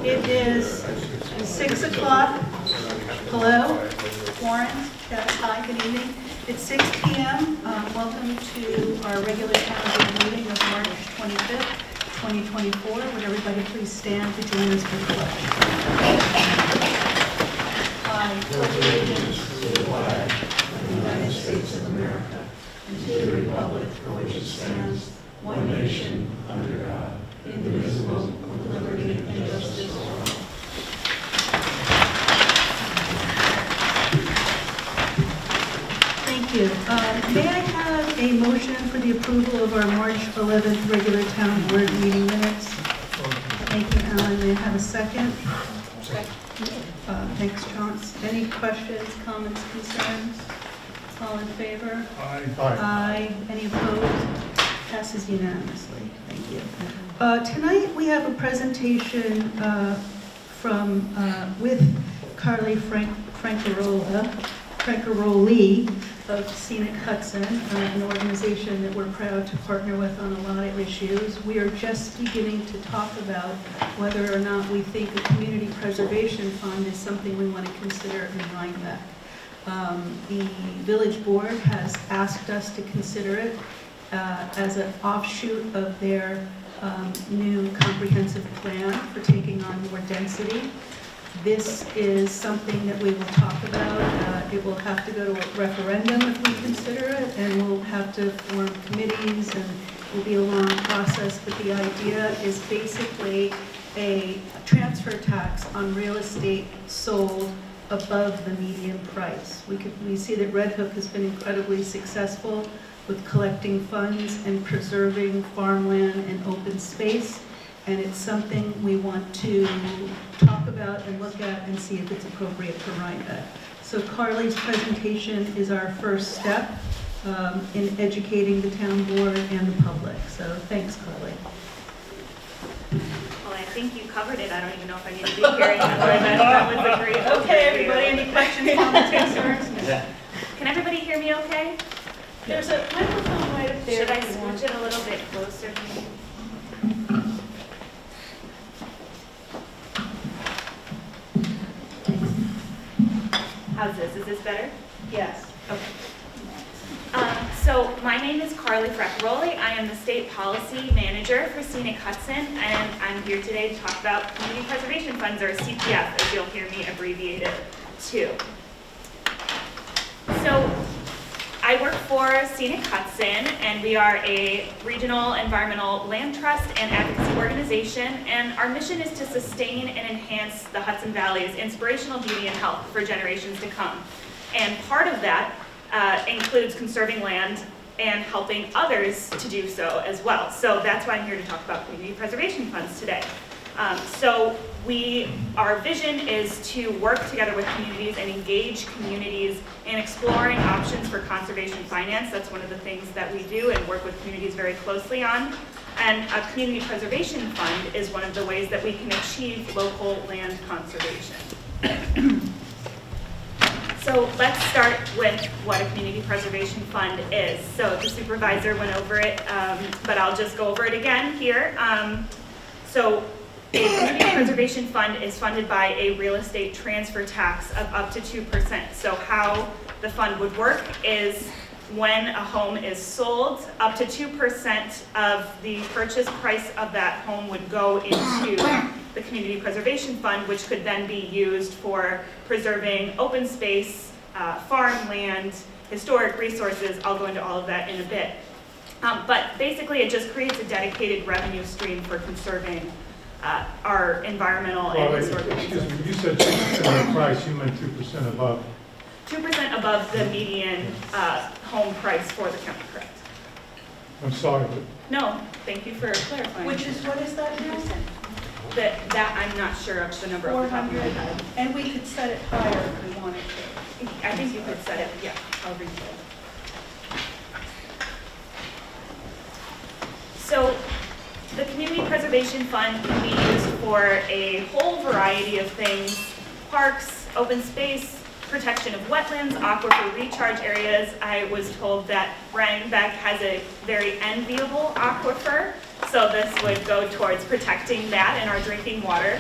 It is 6 o'clock. Hello, Warren. Yes, hi, good evening. It's 6 p.m. Welcome to our regular town board meeting of March 25th, 2024. Would everybody please stand to join us for the pledge? I pledge allegiance to the flag of the United States of America and to the republic for which it stands, one nation, under God, indivisible, with liberty and justice for all. Thank you. May I have a motion for the approval of our March 11th regular town board meeting minutes? Thank you, Alan. May I have a second? Thanks, Chauncey. Any questions, comments, concerns? All in favor? Aye. Aye. Any opposed? Passes unanimously. Thank you. Tonight we have a presentation with Carly Francaroli of Scenic Hudson, an organization that we're proud to partner with on a lot of issues. We are just beginning to talk about whether or not we think a community preservation fund is something we want to consider in Rhinebeck. The village board has asked us to consider it as an offshoot of their new comprehensive plan for taking on more density. This is something that we will talk about. It will have to go to a referendum if we consider it, and we'll have to form committees, and it will be a long process, but the idea is basically a transfer tax on real estate sold above the median price. We see that Red Hook has been incredibly successful with collecting funds and preserving farmland and open space, and it's something we want to talk about and look at and see if it's appropriate for Rhinebeck. So Carly's presentation is our first step in educating the town board and the public. So thanks, Carly. Well, I think you covered it. I don't even know if I need to be here anymore. That was a great overview. Okay, everybody, any questions, comments, concerns? Yeah. Can everybody hear me okay? There's a microphone right up there. Should I switch it a little bit closer? How's this? Is this better? Yes. Okay. So my name is Carly Francaroli. I am the State Policy Manager for Scenic Hudson, and I'm here today to talk about Community Preservation Funds, or CPF, as you'll hear me abbreviated to. So I work for Scenic Hudson, and we are a regional environmental land trust and advocacy organization, and our mission is to sustain and enhance the Hudson Valley's inspirational beauty and health for generations to come. And part of that includes conserving land and helping others to do so as well. So that's why I'm here to talk about community preservation funds today. Our vision is to work together with communities and engage communities in exploring options for conservation finance. That's one of the things that we do and work with communities very closely on. And a community preservation fund is one of the ways that we can achieve local land conservation. So let's start with what a community preservation fund is. So the supervisor went over it, but I'll just go over it again here. So a community preservation fund is funded by a real estate transfer tax of up to 2%. So how the fund would work is when a home is sold, up to 2% of the purchase price of that home would go into the community preservation fund, which could then be used for preserving open space, farmland, historic resources. I'll go into all of that in a bit. But basically it just creates a dedicated revenue stream for conserving our environmental and historic resources. Excuse me, you said 2% of the price, you meant 2% above. 2% above the median home price for the county, correct? I'm sorry, but No, thank you for clarifying. Which is, what is that now? That I'm not sure of the number off the top of my 400, head. and we could set it higher if we wanted to. I think you could set it, yeah, however you feel. So the Community Preservation Fund can be used for a whole variety of things: parks, open space, protection of wetlands, aquifer recharge areas. I was told that Rhinebeck has a very enviable aquifer, so this would go towards protecting that and our drinking water.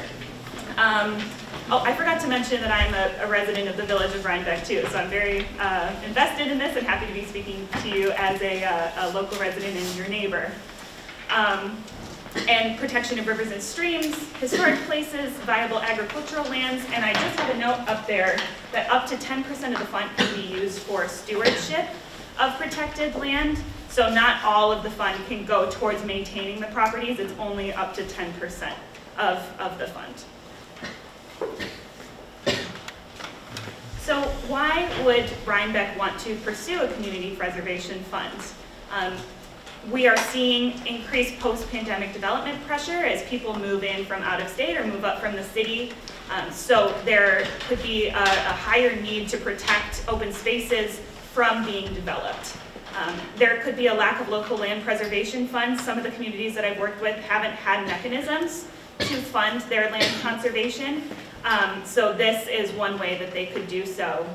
Oh, I forgot to mention that I'm a resident of the village of Rhinebeck too, so I'm very invested in this and happy to be speaking to you as a local resident and your neighbor. And protection of rivers and streams, historic places, viable agricultural lands, and I just have a note up there that up to 10% of the fund can be used for stewardship of protected land. So not all of the fund can go towards maintaining the properties, it's only up to 10% of the fund. So why would Rhinebeck want to pursue a community preservation fund? We are seeing increased post-pandemic development pressure as people move in from out of state or move up from the city. So there could be a higher need to protect open spaces from being developed. There could be a lack of local land preservation funds. Some of the communities that I've worked with haven't had mechanisms to fund their land conservation. So this is one way that they could do so.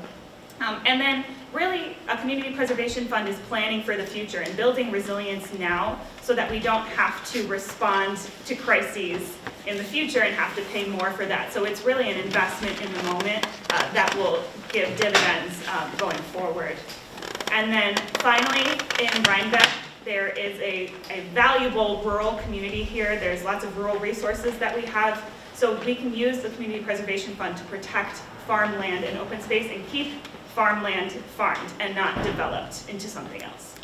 And then really a community preservation fund is planning for the future and building resilience now so that we don't have to respond to crises in the future and have to pay more for that. So it's really an investment in the moment that will give dividends going forward. And then finally, in Rhinebeck, there is a valuable rural community here. There's lots of rural resources that we have. So we can use the Community Preservation Fund to protect farmland and open space and keep farmland farmed and not developed into something else.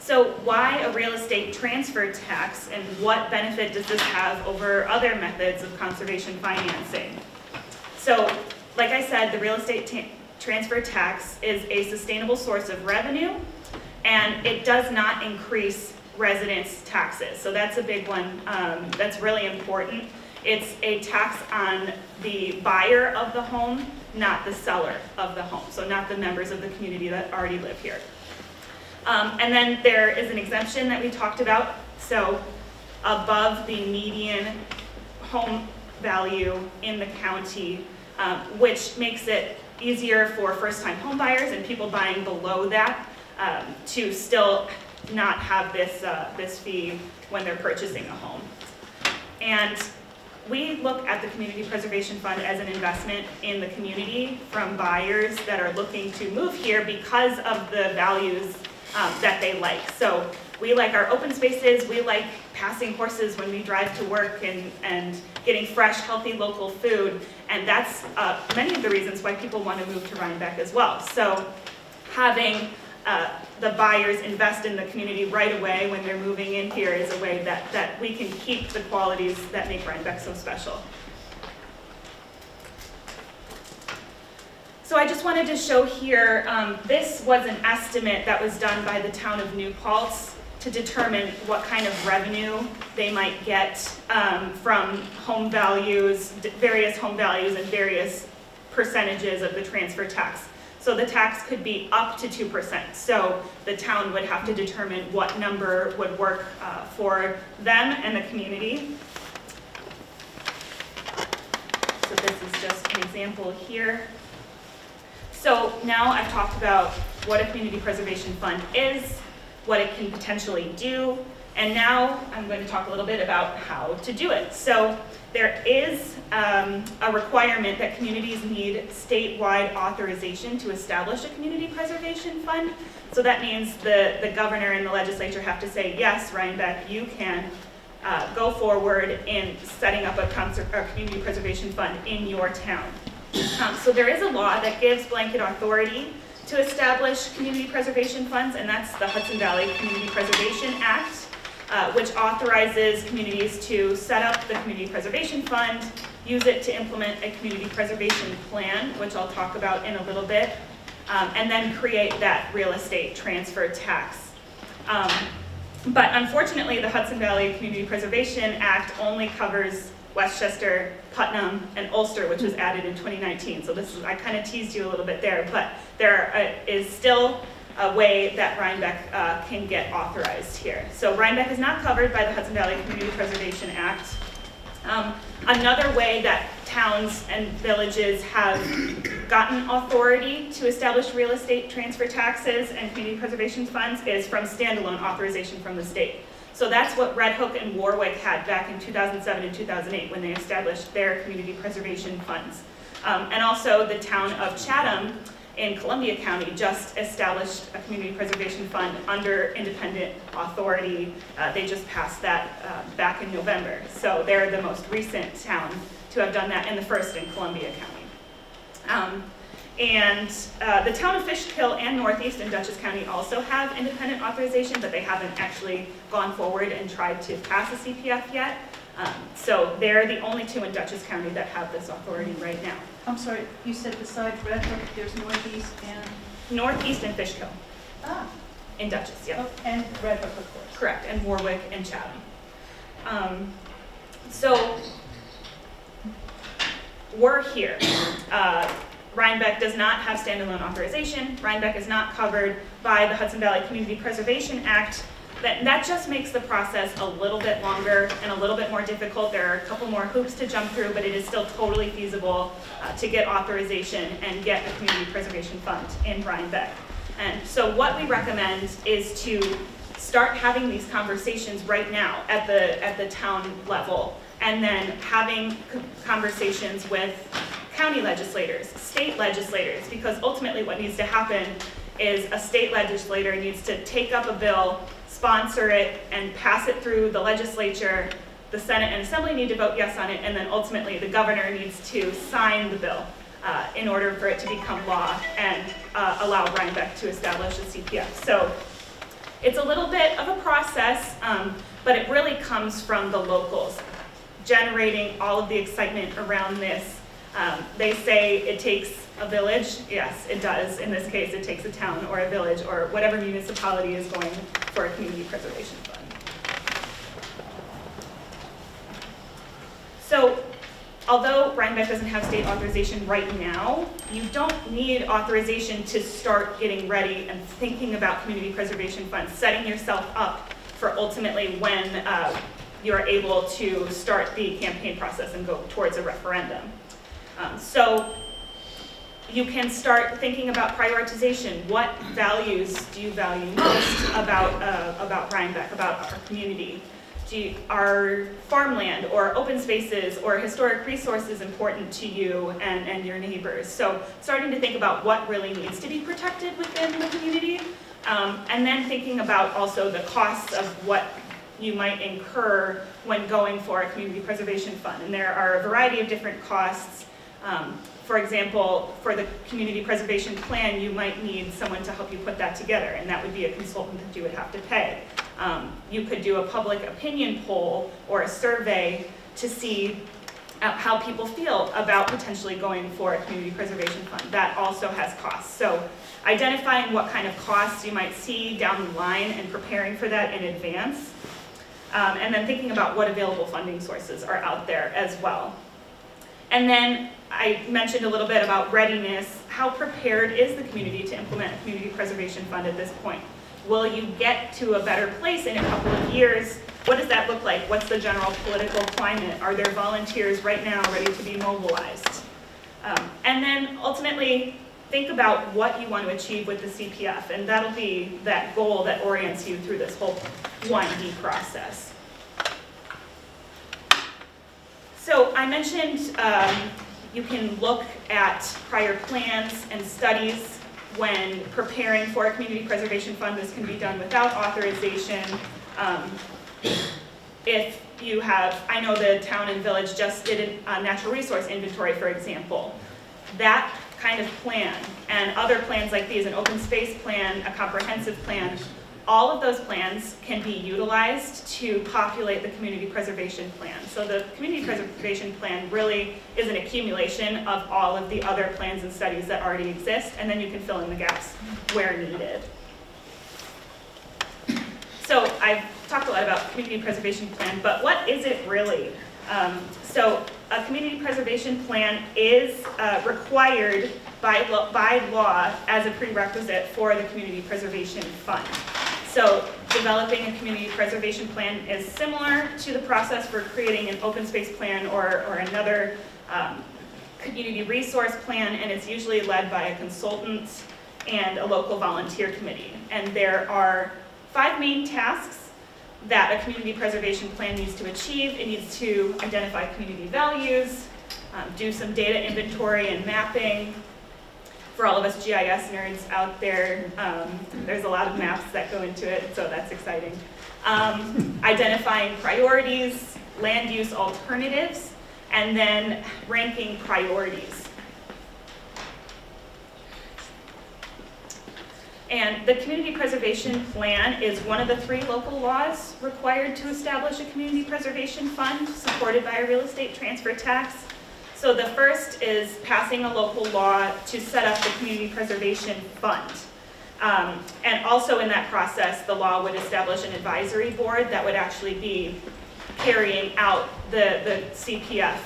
So why a real estate transfer tax, and what benefit does this have over other methods of conservation financing? So like I said, the real estate transfer tax is a sustainable source of revenue, and it does not increase residents' taxes. So that's a big one that's really important. It's a tax on the buyer of the home, not the seller of the home, so not the members of the community that already live here. And then there is an exemption that we talked about. So above the median home value in the county, which makes it easier for first-time home buyers and people buying below that to still not have this fee when they're purchasing a home. And we look at the Community Preservation Fund as an investment in the community from buyers that are looking to move here because of the values that they like. So we like our open spaces, we like passing horses when we drive to work and getting fresh, healthy local food, and that's many of the reasons why people want to move to Rhinebeck as well. So having the buyers invest in the community right away when they're moving in here is a way that we can keep the qualities that make Rhinebeck so special. So I just wanted to show here, this was an estimate that was done by the town of New Paltz to determine what kind of revenue they might get from home values, various home values and various percentages of the transfer tax. So the tax could be up to 2%. So the town would have to determine what number would work for them and the community. So this is just an example here. So now I've talked about what a community preservation fund is, what it can potentially do, and now I'm going to talk a little bit about how to do it. So there is a requirement that communities need statewide authorization to establish a community preservation fund. So that means the governor and the legislature have to say, yes, Rhinebeck, you can go forward in setting up a community preservation fund in your town. So there is a law that gives blanket authority to establish community preservation funds, and that's the Hudson Valley Community Preservation Act, which authorizes communities to set up the community preservation fund, use it to implement a community preservation plan, which I'll talk about in a little bit, and then create that real estate transfer tax. But unfortunately, the Hudson Valley Community Preservation Act only covers Westchester, Putnam, and Ulster, which was added in 2019. So this is, I kind of teased you a little bit there, but there is still a way that Rhinebeck can get authorized here. So Rhinebeck is not covered by the Hudson Valley Community Preservation Act. Another way that towns and villages have gotten authority to establish real estate transfer taxes and community preservation funds is from standalone authorization from the state. So that's what Red Hook and Warwick had back in 2007 and 2008 when they established their community preservation funds. And also the town of Chatham in Columbia County just established a community preservation fund under independent authority. They just passed that back in November. So they're the most recent town to have done that, and the first in Columbia County. The town of Fishkill and Northeast and Dutchess County also have independent authorization, but they haven't actually gone forward and tried to pass a CPF yet. So they're the only two in Dutchess County that have this authority right now. I'm sorry, you said besides Red Hook, there's Northeast and? Northeast and Fishkill Ah, in Dutchess, yeah. oh, and Red Hook, of course. Correct, and Warwick and Chatham. So we're here. Rhinebeck does not have standalone authorization. Rhinebeck is not covered by the Hudson Valley Community Preservation Act. That just makes the process a little bit longer and a little bit more difficult. There are a couple more hoops to jump through, but it is still totally feasible to get authorization and get a community preservation fund in Rhinebeck. And so what we recommend is to start having these conversations right now at the town level, and then having conversations with county legislators, state legislators, because ultimately what needs to happen is a state legislator needs to take up a bill, sponsor it, and pass it through the legislature. The Senate and Assembly need to vote yes on it, and then ultimately the governor needs to sign the bill in order for it to become law and allow Rhinebeck to establish a CPF. So it's a little bit of a process, but it really comes from the locals generating all of the excitement around this. They say it takes a village. Yes, it does. In this case, it takes a town or a village or whatever municipality is going for a community preservation fund. So, although Rhinebeck doesn't have state authorization right now, you don't need authorization to start getting ready and thinking about community preservation funds, setting yourself up for ultimately when you're able to start the campaign process and go towards a referendum. So you can start thinking about prioritization. What values do you value most about Rhinebeck, about our community? Are farmland or open spaces or historic resources important to you and your neighbors? So starting to think about what really needs to be protected within the community, and then thinking about also the costs of what you might incur when going for a community preservation fund. And there are a variety of different costs. For example, for the community preservation plan, you might need someone to help you put that together, and that would be a consultant that you would have to pay. You could do a public opinion poll or a survey to see how people feel about potentially going for a community preservation fund. That also has costs. So identifying what kind of costs you might see down the line and preparing for that in advance. And then thinking about what available funding sources are out there as well. And then I mentioned a little bit about readiness. How prepared is the community to implement a community preservation fund at this point? Will you get to a better place in a couple of years? What does that look like? What's the general political climate? Are there volunteers right now ready to be mobilized? And then ultimately, think about what you want to achieve with the CPF, and that'll be that goal that orients you through this whole 1D process. So I mentioned you can look at prior plans and studies when preparing for a community preservation fund. This can be done without authorization. If you have, I know the town and village just did a natural resource inventory, for example. That kind of plan and other plans like these, an open space plan, a comprehensive plan, all of those plans can be utilized to populate the community preservation plan. So the community preservation plan really is an accumulation of all of the other plans and studies that already exist, and then you can fill in the gaps where needed. So I've talked a lot about community preservation plan, but what is it really? So a community preservation plan is required by law as a prerequisite for the community preservation fund. So developing a community preservation plan is similar to the process for creating an open space plan or another community resource plan, and it's usually led by a consultant and a local volunteer committee. And there are 5 main tasks that a community preservation plan needs to achieve. It needs to identify community values, do some data inventory and mapping. For all of us GIS nerds out there, there's a lot of maps that go into it, so that's exciting. Identifying priorities, land use alternatives, and then ranking priorities. And the community preservation plan is one of the 3 local laws required to establish a community preservation fund supported by a real estate transfer tax. So the first is passing a local law to set up the community preservation fund. And also in that process, the law would establish an advisory board that would actually be carrying out the CPF.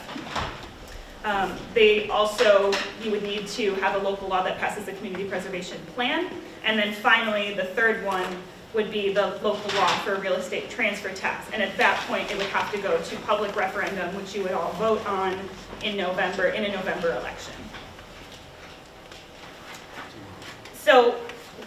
You would need to have a local law that passes a community preservation plan. And then finally, the third one would be the local law for a real estate transfer tax. And at that point, it would have to go to public referendum, which you would all vote on in November, in a November election. So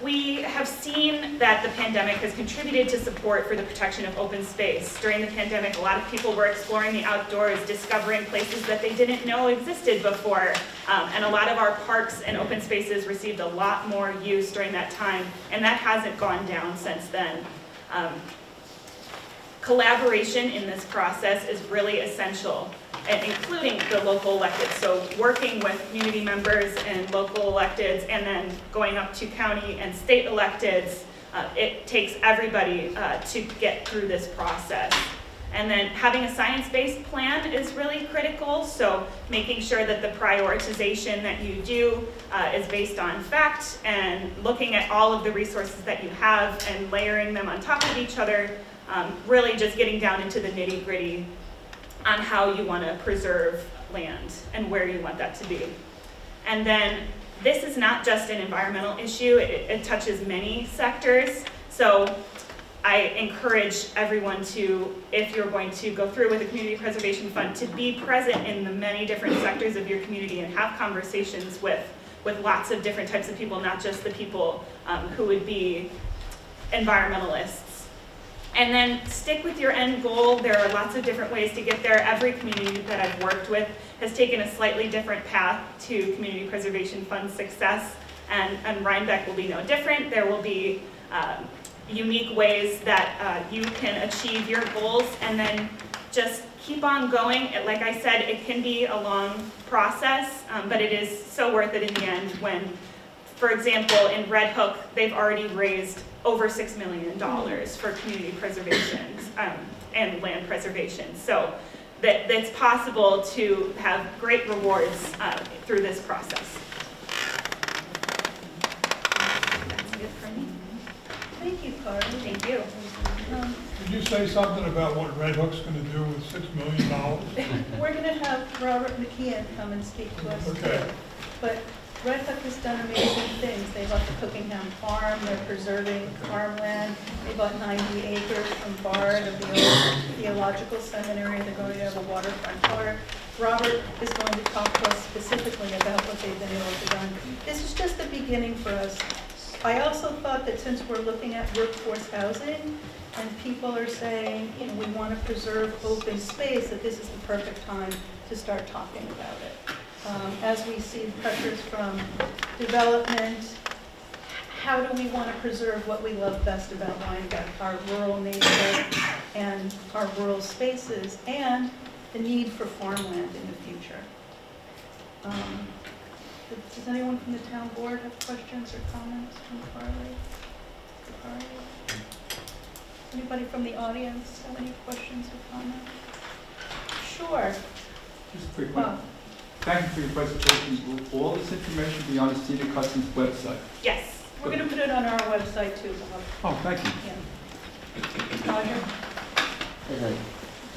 we have seen that the pandemic has contributed to support for the protection of open space. During the pandemic, a lot of people were exploring the outdoors, discovering places that they didn't know existed before. And a lot of our parks and open spaces received a lot more use during that time, and that hasn't gone down since then. Collaboration in this process is really essential, including the local electeds. So working with community members and local electeds, and then going up to county and state electeds, it takes everybody to get through this process. And then having a science-based plan is really critical, so making sure that the prioritization that you do is based on fact, and looking at all of the resources that you have and layering them on top of each other, really just getting down into the nitty-gritty on how you want to preserve land and where you want that to be. And then this is not just an environmental issue, it touches many sectors. So I encourage everyone to, if you're going to go through with a community preservation fund, to be present in the many different sectors of your community and have conversations with lots of different types of people, not just the people who would be environmentalists. And then stick with your end goal. There are lots of different ways to get there. Every community that I've worked with has taken a slightly different path to community preservation fund success, and Rhinebeck will be no different. There will be unique ways that you can achieve your goals, and then just keep on going. Like I said, it can be a long process, but it is so worth it in the end when, for example, in Red Hook, they've already raised over $6 million for community preservation and land preservation. So that's possible to have great rewards through this process. That's it for me. Thank you, Carly. Thank you. Could you say something about what Red Hook's going to do with $6 million? We're going to have Robert McKeon come and speak to us Okay. too. But Red Hook has done amazing things. They bought the Cookingham Farm, they're preserving farmland. They bought 90 acres from Bard of the old theological seminary. They're going to have a waterfront park. Robert is going to talk to us specifically about what they've been able to do. This is just the beginning for us. I also thought that since we're looking at workforce housing, and people are saying, you know, we want to preserve open space, that this is the perfect time to start talking about it. As we see pressures from development, how do we want to preserve what we love best about Rhinebeck, our rural neighborhood and our rural spaces, and the need for farmland in the future? Does anyone from the town board have questions or comments from Carly? Anybody from the audience have any questions or comments? Sure. Just a quick one. Thank you for your presentation. Will all this information be on the City of Hudson's website? Yes. We're going to put it on our website too, Bob. Oh, thank you. Yeah. Roger?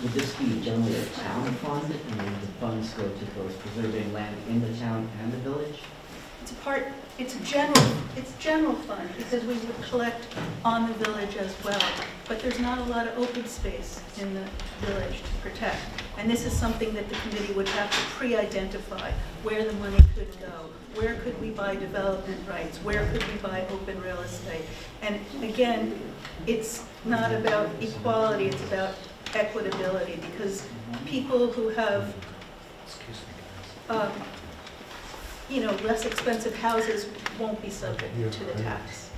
Would this be generally a town fund, and would the funds go to those preserving land in the town and the village? It's general fund, because we would collect on the village as well. But there's not a lot of open space in the village to protect. And this is something that the committee would have to pre-identify, where the money could go. Where could we buy development rights? Where could we buy open real estate? And again, it's not about equality, it's about equitability, because people who have less expensive houses won't be subject to the tax.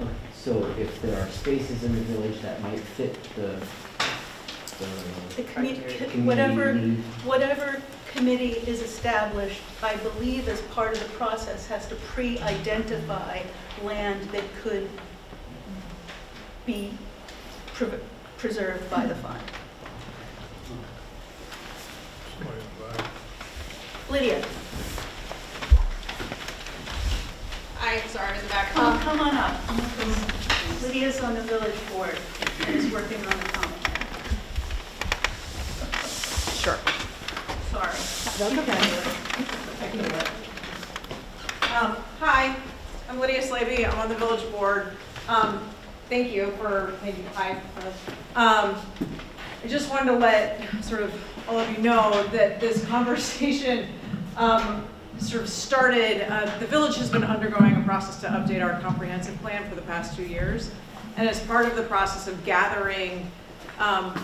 Okay, so if there are spaces in the village that might fit the Whatever, community need, whatever committee is established, I believe as part of the process, has to pre-identify land that could be preserved by the fund. Somebody in the back. Lydia, I'm sorry, I'm in the back. come on up. Lydia's on the village board and is working on the common plan. Sure. Sorry. That's okay. I can do it. Hi, I'm Lydia Slavey. I'm on the village board. Thank you. Hi. I just wanted to let sort of all of you know that this conversation sort of started. The village has been undergoing a process to update our comprehensive plan for the past 2 years. And as part of the process of gathering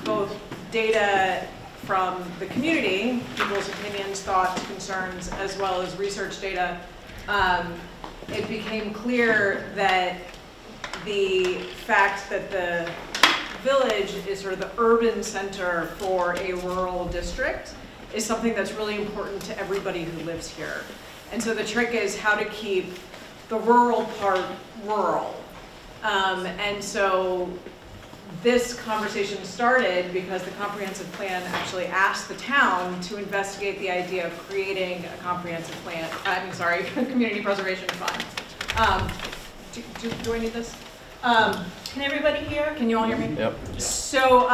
both data from the community, people's opinions, thoughts, concerns, as well as research data, it became clear that the fact that the village is sort of the urban center for a rural district is something that's really important to everybody who lives here. And so the trick is how to keep the rural part rural. And so this conversation started because the comprehensive plan actually asked the town to investigate the idea of creating a comprehensive plan, community preservation fund. Do I need this? Can everybody hear? Can you all hear me? Yep. So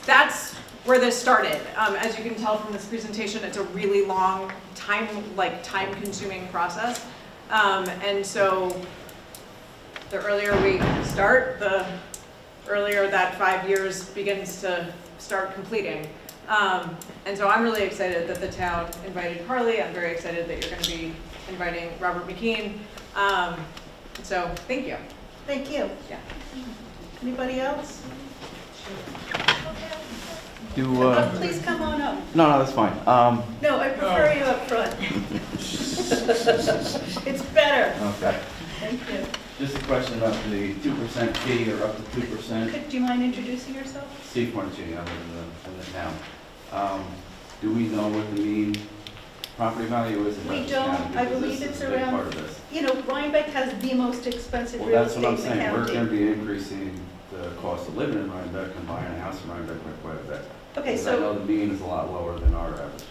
that's where this started. As you can tell from this presentation, it's a really long time-consuming process. And so the earlier we start, the earlier that 5 years begins to start completing. And so I'm really excited that the town invited Carly. I'm very excited that you're going to be inviting Robert McKean. So thank you. Thank you. Yeah. Anybody else? Please come on up. No, that's fine. No, I prefer you up front. It's better. Okay. Thank you. Just a question about the 2% fee or up to 2%. Do you mind introducing yourself? Steve Cornichini, I live in the town. Do we know what the mean property value is in We Dutchess County? don't. I Because believe this it's is a big around, part of this. Rhinebeck has the most expensive Well, real that's estate what I'm in the saying. We're going to county. be increasing the cost of living in Rhinebeck and buying a house in Rhinebeck by quite a bit. Okay, Because I know the mean is a lot lower than our average.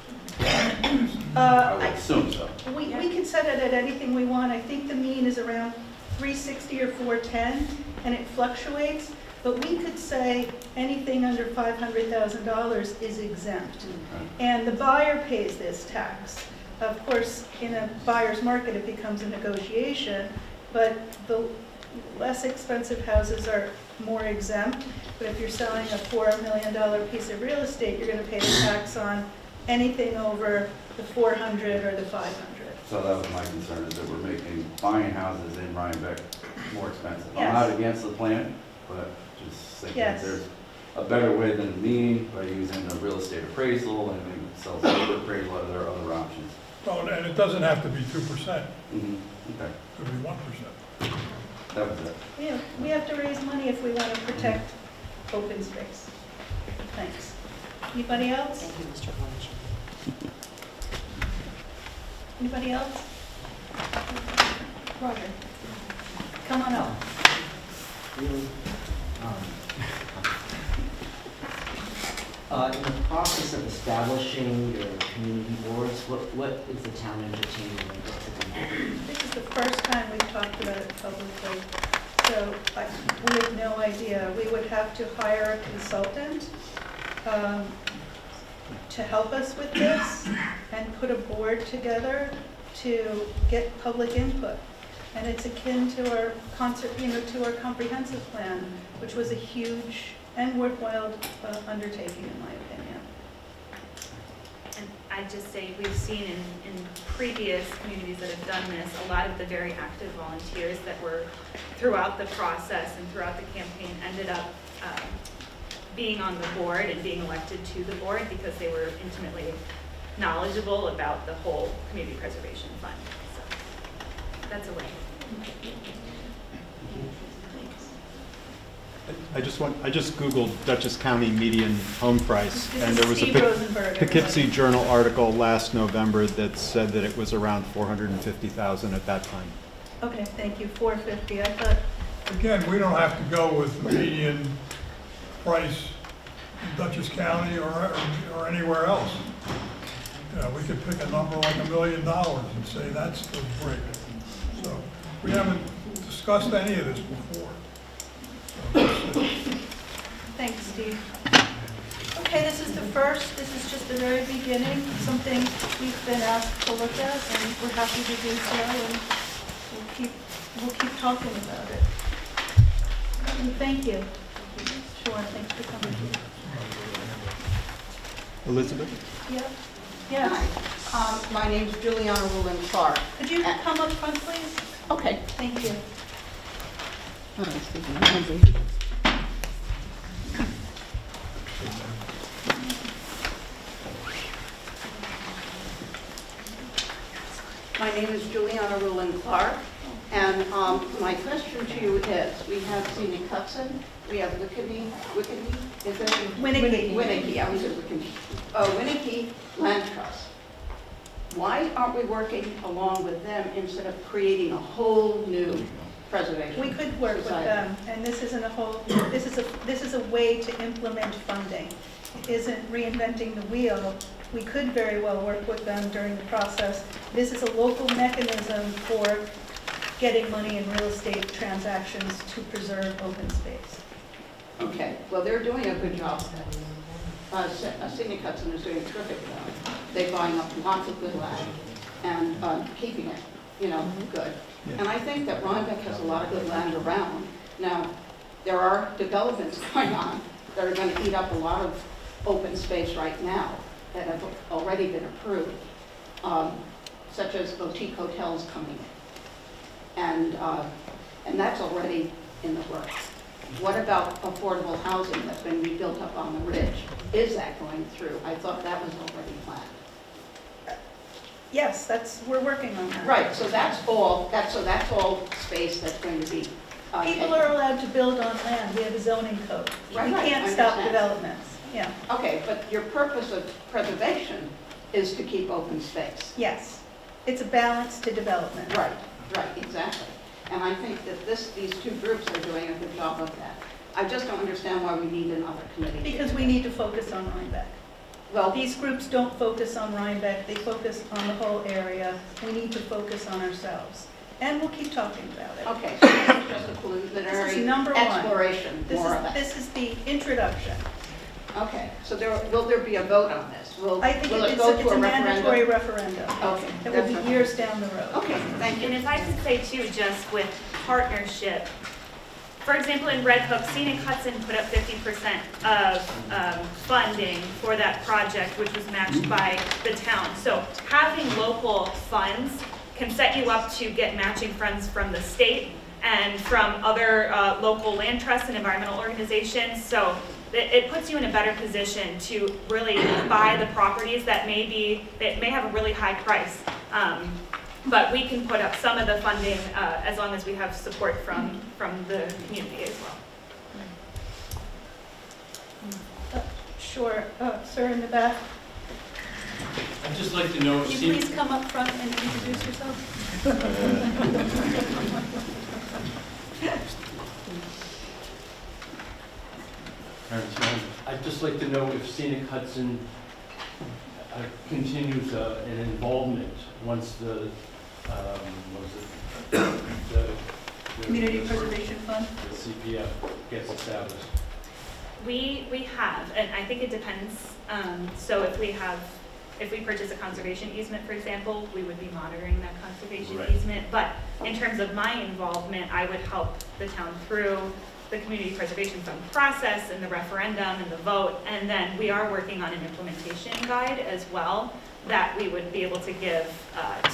I would assume so. we can set it at anything we want. I think the mean is around 360 or 410, and it fluctuates. But we could say anything under $500,000 is exempt. Okay. And the buyer pays this tax. Of course, in a buyer's market, it becomes a negotiation, but the less expensive houses are more exempt. But if you're selling a $4 million piece of real estate, you're going to pay the tax on anything over the 400 or the 500. So that was my concern, is that we're buying houses in Rhinebeck more expensive. Yes. I'm not against the plan, but just thinking that Yes. there's a better way than the mean by using a real estate appraisal and maybe sell some appraisal, or there are other options. Oh, and it doesn't have to be 2%, Okay, it could be 1%. that was it. Yeah, we have to raise money if we want to protect open space. Thanks. Anybody else? Thank you, Mr. Lynch. Anybody else? Roger. Come on up. really, in the process of establishing your community boards, what is the town entertaining? This is the first time we've talked about it publicly, so we have no idea. We would have to hire a consultant to help us with this and put a board together to get public input. And it's akin to our to our comprehensive plan, which was a huge and worthwhile undertaking, in my opinion. And I'd just say, we've seen in previous communities that have done this, a lot of the very active volunteers that were throughout the process and throughout the campaign ended up being on the board and being elected to the board because they were intimately knowledgeable about the whole community preservation fund. So that's a way. I just Googled Dutchess County median home price, This and is there was a Steve Rosenberg, Poughkeepsie everybody. Journal article last November that said that it was around 450,000 at that time. Okay, thank you, 450. I thought, Again, we don't have to go with the median price in Dutchess County or anywhere else. You know, we could pick a number like $1 million and say that's the break. So we haven't discussed any of this before. So, thanks, Steve. Okay, this is the first, this is just the very beginning, something we've been asked to look at, and we're happy to do so, and we'll keep talking about it. And thank you. Sure, thanks for coming. Elizabeth? Yep. Yes. My name's Juliana Rowland Clark. Could you come up front, please? Okay. Thank you. My name is Juliana Rowland Clark, and my question to you is, we have Scenic Hudson, we have Wickedy, is it? Winnicke. Winnicke, I was at Wickedy. Winnicke Land Trust. Why aren't we working along with them instead of creating a whole new preservation? We could work with society? them, and this isn't a whole, this is a way to implement funding. It isn't reinventing the wheel. We could very well work with them during the process. This is a local mechanism for getting money in real estate transactions to preserve open space. Okay, well, they're doing a good job. Scenic Hudson is doing a terrific job. They're buying up lots of good land and keeping it, you know, good. And I think that Rhinebeck has a lot of good land around. Now, there are developments going on that are going to eat up a lot of open space right now that have already been approved, such as boutique hotels coming in. And that's already in the works. What about affordable housing that's been rebuilt up on the ridge? Is that going through? I thought that was already planned. Yes, we're working on that. Right, so that's all space that's going to be. People are allowed to build on land. We have a zoning code. Right, We right, can't I stop understand. developments. Yeah, Okay, but your purpose of preservation is to keep open space. yes. It's a balance to development. Right, exactly. And I think that these two groups are doing a good job of that. I just don't understand why we need another committee. Because we need to focus on Rhinebeck. Well, These groups don't focus on Rhinebeck, they focus on the whole area. We need to focus on ourselves. And we'll keep talking about it. okay, so this is just a This preliminary is number one. exploration, more or less. This is the introduction. Okay, so will there be a vote on this? I think will it it's go a to a mandatory referendum? referendum. Okay, It will that's be okay. years down the road. Okay, thank you. And if I could say too, just with partnership, for example, in Red Hook, Scenic Hudson put up 50% of funding for that project, which was matched by the town. So having local funds can set you up to get matching funds from the state and from other local land trusts and environmental organizations. So it puts you in a better position to really buy the properties that may have a really high price. But we can put up some of the funding as long as we have support from the community as well. Sure, sir in the back. I'd just like to know if Can you please come up front and introduce yourself? I'd just like to know if Scenic Hudson continues an involvement once the Community Preservation Fund? the CPF gets established. We have, and I think it depends. So if we purchase a conservation easement, for example, we would be monitoring that conservation Right. easement. But in terms of my involvement, I would help the town through the Community Preservation Fund process and the referendum and the vote, and then we are working on an implementation guide as well that we would be able to give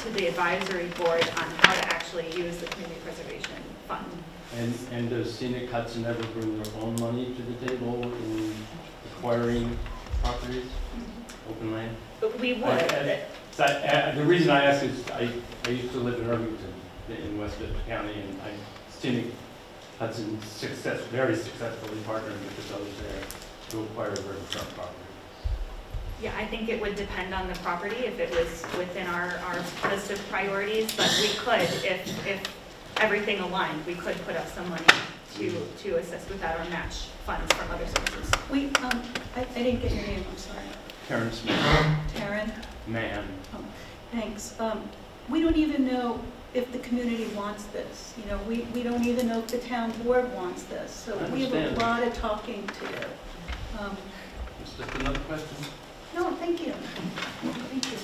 to the advisory board on how to actually use the Community Preservation Fund. And does Scenic Hudson ever bring their own money to the table in acquiring properties, open land? But we would. The reason I ask is I used to live in Irvington in Westchester County, and Scenic Hudson very successfully partnered with the village there to acquire riverfront property. Yeah, I think it would depend on the property if it was within our list of priorities, but we could, if everything aligned, we could put up some money to assist with that or match funds from other sources. I didn't get your name, I'm sorry. Karen Smith. Taryn? Man. Oh, thanks. We don't even know if the community wants this. You know, we don't even know if the town board wants this. So we have a lot of talking to do. It's just another question. No, thank you. Thank you.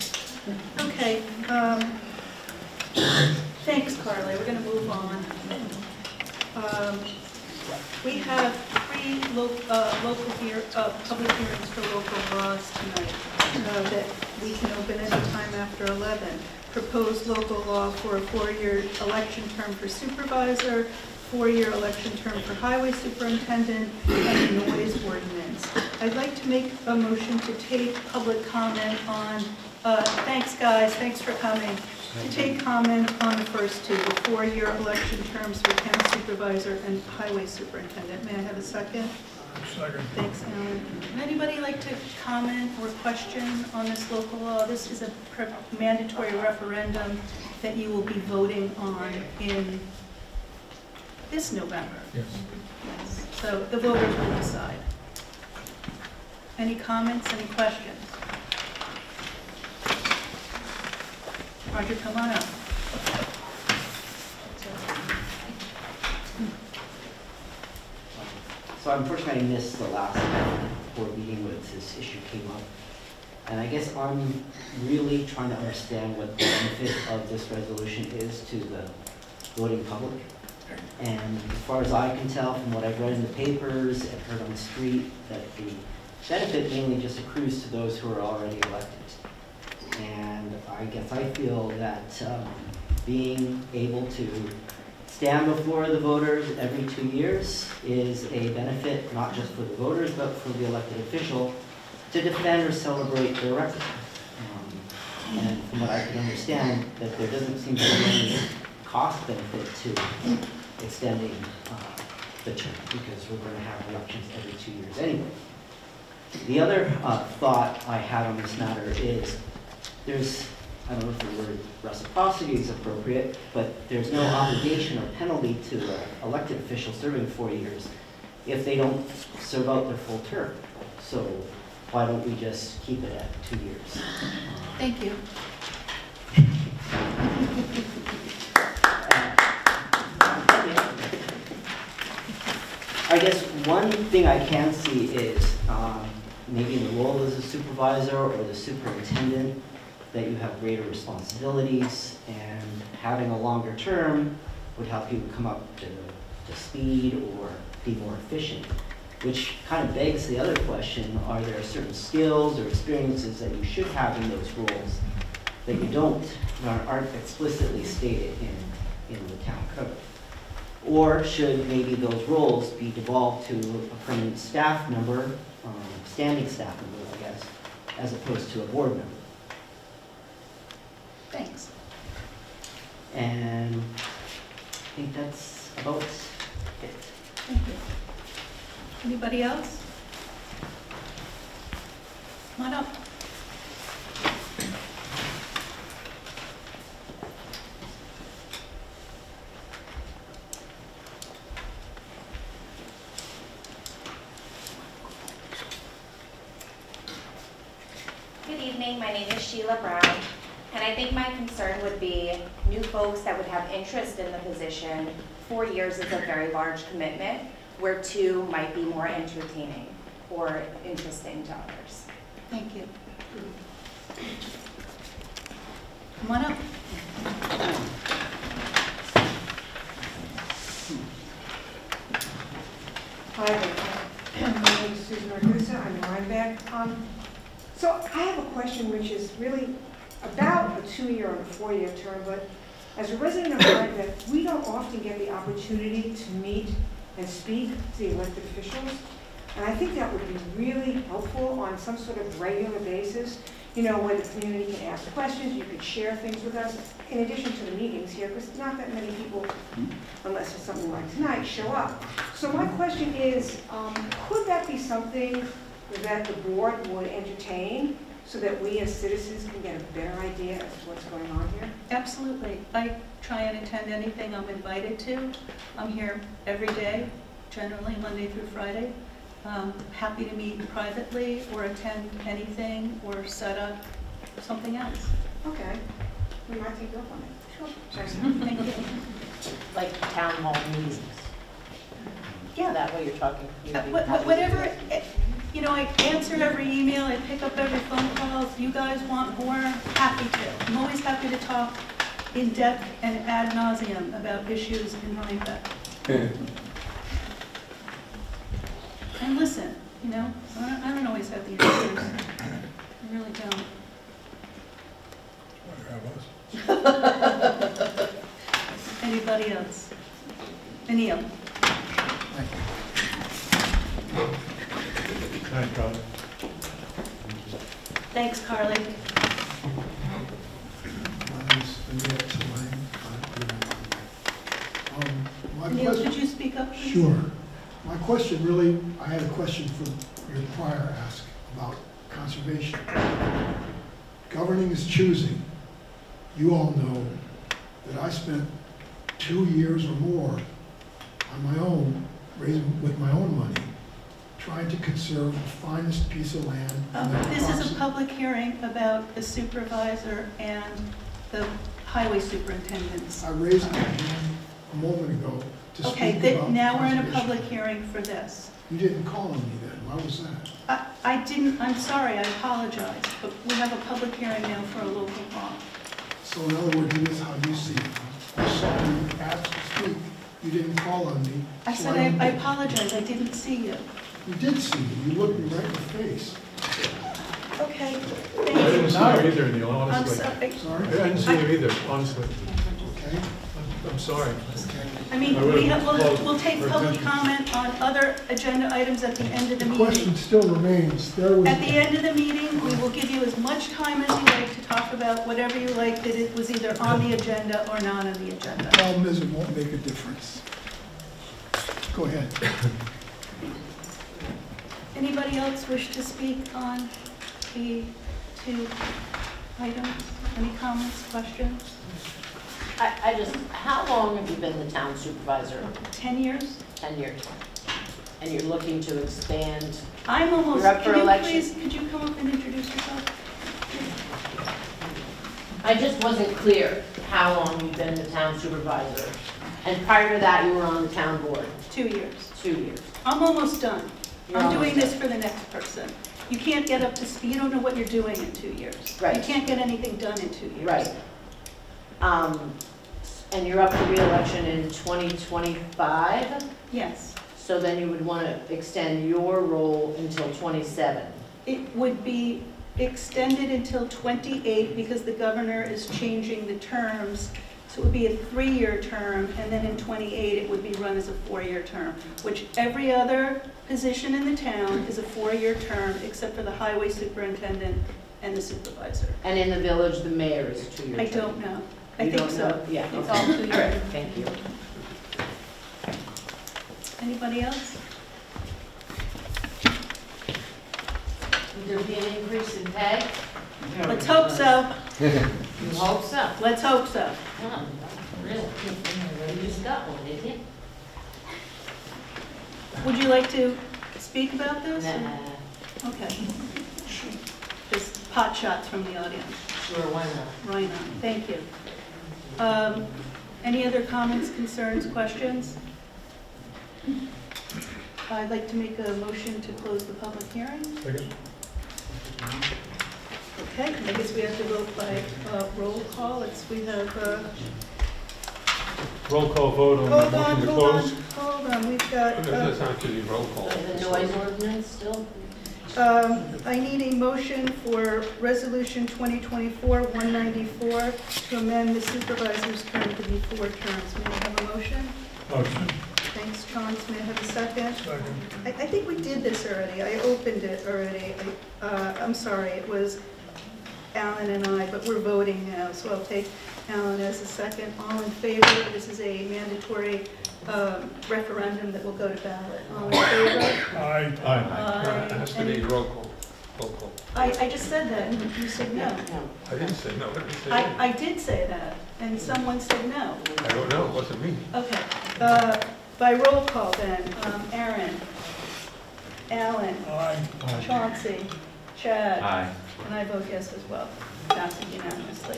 Okay. Thanks, Carly. We're going to move on. We have 3 public hearings for local laws tonight that we can open any time after 11. Proposed local law for a 4-year election term for supervisor, 4-year election term for highway superintendent, and a noise ordinance. I'd like to make a motion to take public comment on, thanks guys, thanks for coming, to take comment on the first 2, the 4-year election terms for town supervisor and highway superintendent. May I have a second? Second. Thanks, Alan. Would anybody like to comment or question on this local law? This is a mandatory referendum that you will be voting on in this November. Yes. Yes. So the voters will decide. Any comments, any questions? Roger, come on up. So unfortunately I missed the last board meeting where this issue came up. And I guess I'm really trying to understand what the benefit of this resolution is to the voting public. And as far as I can tell from what I've read in the papers and heard on the street, that the benefit mainly just accrues to those who are already elected. And I guess I feel that being able to stand before the voters every 2 years is a benefit not just for the voters but for the elected official to defend or celebrate their record. And from what I can understand, that there doesn't seem to be any cost benefit to extending the term because we're going to have elections every 2 years anyway. The other thought I had on this matter is there's, I don't know if the word reciprocity is appropriate, but there's no obligation or penalty to an elected official serving 4 years if they don't serve out their full term. So why don't we just keep it at 2 years? Thank you. I guess one thing I can see is maybe in the role as a supervisor or the superintendent that you have greater responsibilities, and having a longer term would help you come up to speed or be more efficient. Which kind of begs the other question, are there certain skills or experiences that you should have in those roles that you don't, aren't explicitly stated in the town code? Or should maybe those roles be devolved to a permanent staff member, standing staff member, I guess, as opposed to a board member? Thanks. And I think that's about it. Thank you. Anybody else? Come on up. Good evening, my name is Sheila Brown, and I think my concern would be new folks that would have interest in the position. 4 years is a very large commitment, where 2 might be more entertaining or interesting to others. Thank you. Come on up. Ragusa, I'm in Rhinebeck. So I have a question which is really about a 2-year and a 4-year term, but as a resident of Rhinebeck, we don't often get the opportunity to meet and speak to the elected officials. And I think that would be really helpful on some sort of regular basis, you know, where the community can ask questions, you could share things with us, in addition to the meetings here, because not that many people, unless it's something like tonight, show up. So my question is, could that be something that the board would entertain so that we as citizens can get a better idea as to what's going on here? Absolutely. I try and attend anything I'm invited to. I'm here every day, generally Monday through Friday. Happy to meet privately or attend anything or set up something else. Okay. We might take you up on it. Sure. Thank you. Like town hall meetings. Yeah. That way you're talking. Whatever, you know, I answer every email, I pick up every phone call. If you guys want more, happy to. I'm always happy to talk in depth and ad nauseum about issues in Rhinebeck. And listen, you know, I don't always have the answers. I really don't. Anybody else? Anil? Hi, Carly. Thanks, Carly. Neil, could you speak up, please? Sure. My question really, I had a question from your prior ask about conservation. Governing is choosing. You all know that I spent 2 years or more on my own, raising with my own money, trying to conserve the finest piece of land. This is a public hearing about the supervisor and the highway superintendents. I raised my hand a moment ago to speak about now we're in a conservation. public hearing for this. You didn't call on me then. Why was that? I didn't, I'm sorry, I apologize, but we have a public hearing now for a local law. So in other words, it is how you see it. I saw you ask to speak. You didn't call on me. I so said I didn't. apologize, I didn't see you. You did see me. You looked me right in the face. Okay, I thank didn't you. see you either, Neil, I'm honestly. sorry. Sorry? I didn't see you either, honestly. Okay. I'm sorry. I mean, I would've called we'll take for public attention. comment on other agenda items at the end of the The meeting. question still remains. There was. At the end of the meeting, we will give you as much time as you like to talk about whatever you like that it was either on the agenda or not on the agenda. The problem is it won't make a difference. Go ahead. Anybody else wish to speak on the two items? Any comments, questions? I just, how long have you been the town supervisor? 10 years? 10 years. And you're looking to expand? I'm almost, You're up for can you election. please, could you come up and introduce yourself? I just wasn't clear how long you've been the town supervisor. And prior to that, you were on the town board. 2 years. 2 years. I'm almost done. You're I'm doing almost this for the next person. You can't get up to speed, you don't know what you're doing in 2 years. Right. You can't get anything done in 2 years. Right. And you're up for re-election in 2025? Yes. So then you would want to extend your role until 27? It would be extended until 28 because the governor is changing the terms. So it would be a 3-year term, and then in 28 it would be run as a 4-year term, which every other position in the town is a 4-year term except for the highway superintendent and the supervisor. And in the village, the mayor is a 2-year term? I don't know. I You think don't so. know? Yeah. It's okay. all 2 years. All right, thank you. Anybody else? Would there be an increase in pay? Let's hope so. You hope so? Let's hope so. Oh, really? You just got one, didn't you? Would you like to speak about this? Nah. Okay. Just pot shots from the audience. Sure, why not? Right on, thank you. Any other comments, concerns, questions? I'd like to make a motion to close the public hearing. Second. Okay, I guess we have to vote by roll call. We have, Roll call vote on hold the on, motion to hold on, close. hold on, we've got, That's actually roll call. The noise ordinance still? I need a motion for Resolution 2024-194 to amend the supervisor's term to be 4 terms. May I have a motion? Motion. Thanks, Chauncey. May I have a second? Second. I think we did this already. I opened it already. I'm sorry, it was Alan and I, but we're voting now, so I'll take Alan as a second. All in favor? This is a mandatory referendum that will go to ballot. All in favor? Aye. Aye. It has to be roll call. Roll call. I just said that, and you said no. I didn't say no, I didn't say no. I did say that, and someone said no. I don't know, it wasn't me. Okay, by roll call then, Aaron, Alan, Aye. Chauncey, Chad. Aye. And I vote yes as well, passes unanimously.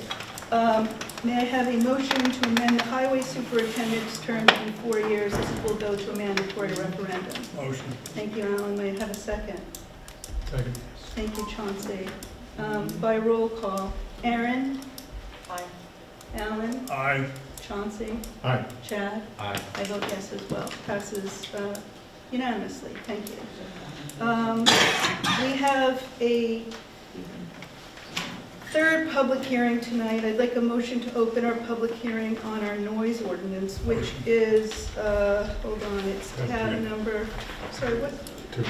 May I have a motion to amend the highway superintendent's term to be 4 years? This will go to a mandatory referendum. Motion. Thank you, Alan. May I have a second? Second. Thank you, Chauncey. By roll call, Aaron? Aye. Alan? Aye. Chauncey? Aye. Chad? Aye. I vote yes as well. Passes unanimously. Thank you. We have a third public hearing tonight. I'd like a motion to open our public hearing on our noise ordinance, which is, hold on, it's tab number, sorry, what? 2.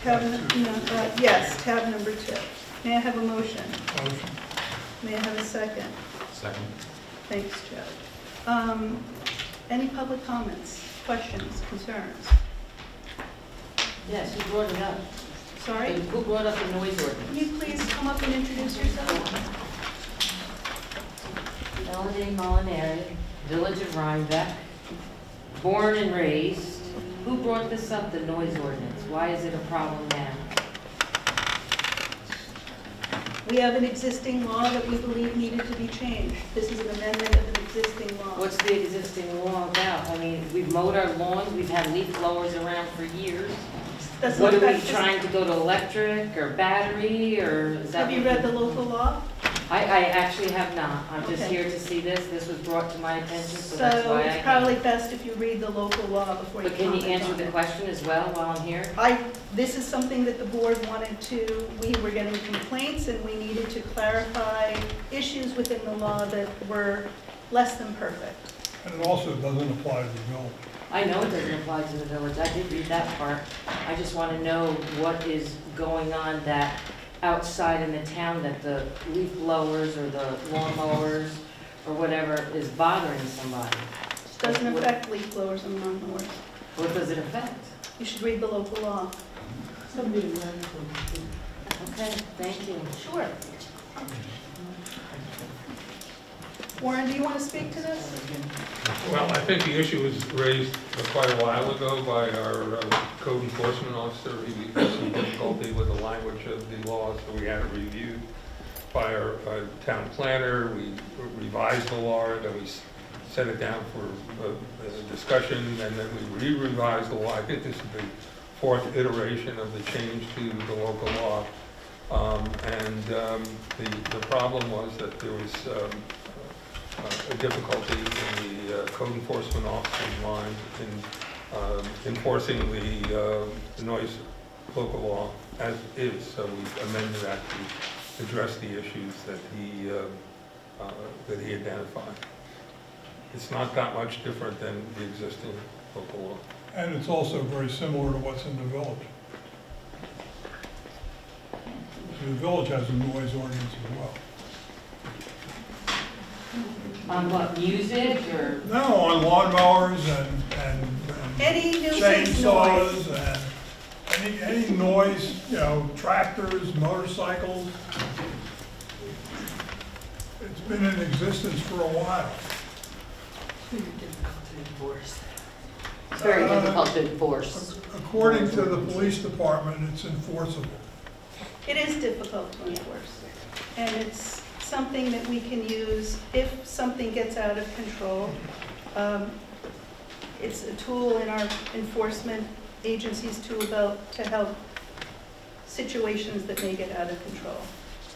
Tab, yes, tab number 2. May I have a motion? Motion. May I have a second? Second. Thanks, Joe. Any public comments, questions, concerns? Yes, who brought it up? Sorry? Who brought up the noise ordinance? Can you please come up and introduce yourself? Melanie Molinari, Village of Rhinebeck, born and raised. Who brought this up, the noise ordinance? Why is it a problem now? We have an existing law that we believe needed to be changed. This is an amendment of an existing law. What's the existing law about? I mean, we've mowed our lawns, we've had leaf blowers around for years. Doesn't What are we affect this- trying to go to electric or battery or is that? Have you read the local law? I actually have not. I'm just Okay. here to see this. This was brought to my attention, so that's So why I it's came. probably best if you read the local law before you But can you comment answer on the it. question as well while I'm here? This is something that the board wanted to, we were getting complaints and we needed to clarify issues within the law that were less than perfect. And it also doesn't apply to the village. I know it doesn't apply to the village. I did read that part. I just want to know what is going on that outside in the town that the leaf blowers or the lawn mowers or whatever is bothering somebody. It doesn't affect leaf blowers and lawnmowers. What does it affect? You should read the local law. Okay, thank you. Sure. Warren, do you want to speak to this? Well, I think the issue was raised quite a while ago by our code enforcement officer. He had some difficulty with the language of the law, so we had it reviewed by our town planner. We revised the law, then we set it down for discussion, and then we re-revised the law. I think this is the 4th iteration of the change to the local law. The problem was that there was a difficulty in the code enforcement officer's mind in enforcing the noise local law as is. So we amended that to address the issues that he identified. It's not that much different than the existing local law. And it's also very similar to what's in the village. So the village has a noise ordinance as well. On what, music or? No, on lawnmowers and Any nuisance chainsaws noise. and any noise, you know, tractors, motorcycles. It's been in existence for a while. It's very difficult to enforce. According to the police department, it's enforceable. It is difficult to enforce, and it's something that we can use if something gets out of control. It's a tool in our enforcement agency's tool belt to help situations that may get out of control,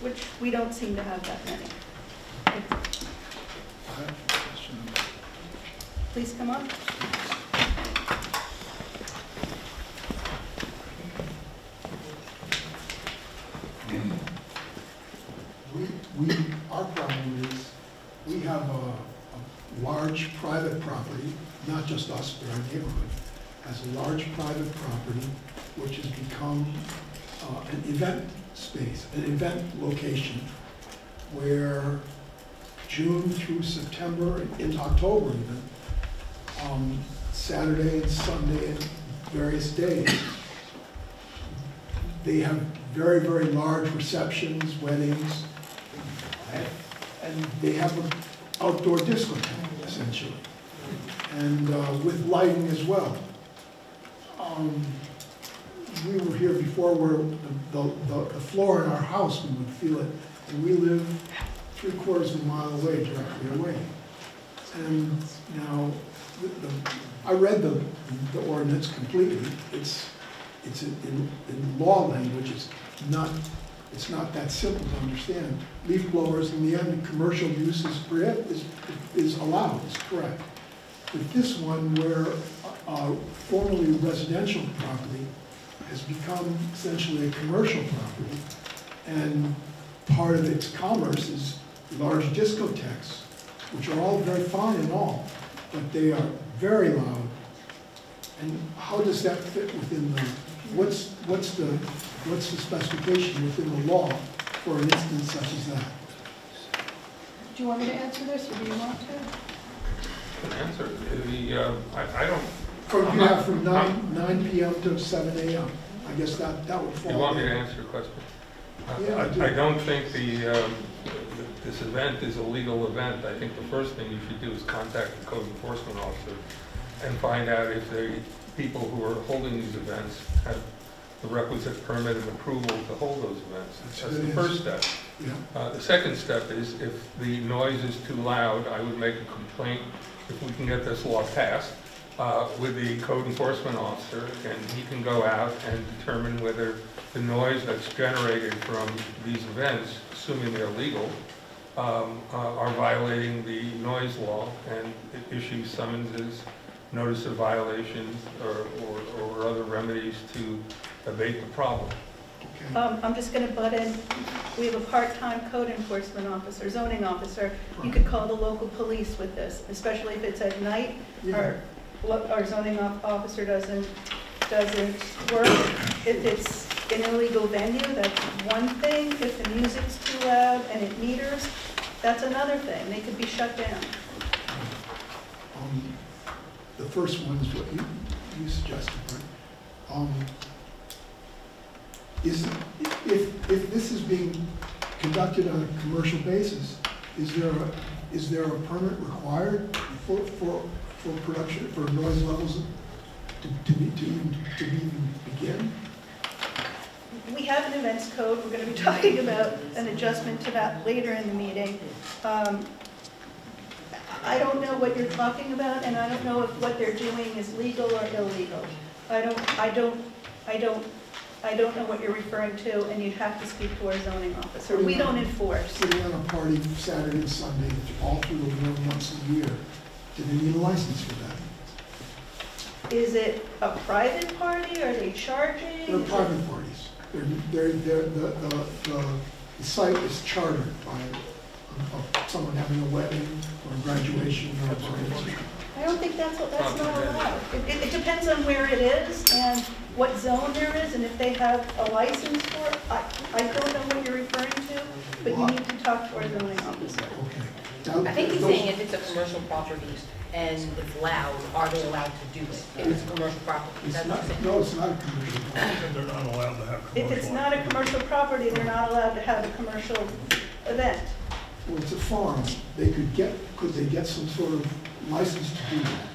which we don't seem to have that many. Please come up. have a large private property, not just us, but our neighborhood, has a large private property which has become an event space, an event location, where June through September, into October even, Saturday and Sunday and various days, they have very, very large receptions, weddings, and they have an outdoor discotheque, essentially, and with lighting as well. We were here before where the floor in our house, we would feel it, and we live 3/4 of a mile away, directly away. And now, I read the ordinance completely. It's in law language, it's not that simple to understand. Leaf blowers, in the end, commercial use is allowed, is correct. But this one, where formerly residential property has become essentially a commercial property, and part of its commerce is large discotheques, which are all very fine and all, but they are very loud. And how does that fit within the, what's the specification within the law for an instance such as that? Do you want me to answer this, or do you want to? An answer, I don't. You have from 9 p.m. to 7 a.m. I guess that would fall. You want me to answer your question? Yeah, I don't think this event is a legal event. I think the first thing you should do is contact the code enforcement officer and find out if the people who are holding these events have the requisite permit and approval to hold those events. That's the first step. Yeah. The second step is if the noise is too loud, I would make a complaint if we can get this law passed with the code enforcement officer, and he can go out and determine whether the noise that's generated from these events, assuming they're legal, are violating the noise law, and issue summonses, notice of violations, or other remedies to abate the problem. I'm just going to butt in. We have a part-time code enforcement officer, zoning officer. You could call the local police with this, especially if it's at night. Yeah. Our zoning officer doesn't work. If it's an illegal venue, that's one thing. If the music's too loud and it meters, that's another thing. They could be shut down. The first one is what you suggested, right? If this is being conducted on a commercial basis, is there a permit required for production, for noise levels to even begin? We have an events code. We're going to be talking about an adjustment to that later in the meeting. I don't know what you're talking about, and I don't know if what they're doing is legal or illegal. I don't know what you're referring to, and you'd have to speak to our zoning officer. We don't enforce. Putting on a party Saturday and Sunday, all through the warm months of the year, do they need a license for that? Is it a private party? Are they charging? They're private parties. The site is chartered by someone having a wedding or a graduation or a party. I don't think that's not allowed. It depends on where it is and what zone there is, and if they have a license for it. I don't know what you're referring to, but you need to talk to our zoning officer. I think he's saying if it's a commercial property and it's loud, are they allowed to do it? If it's a commercial property, that's what I'm saying. No, it's not a commercial property. They're not allowed to have commercial. If it's not a commercial property, they're not allowed to have a commercial event. Well, it's a farm. Could they get some sort of license to do that?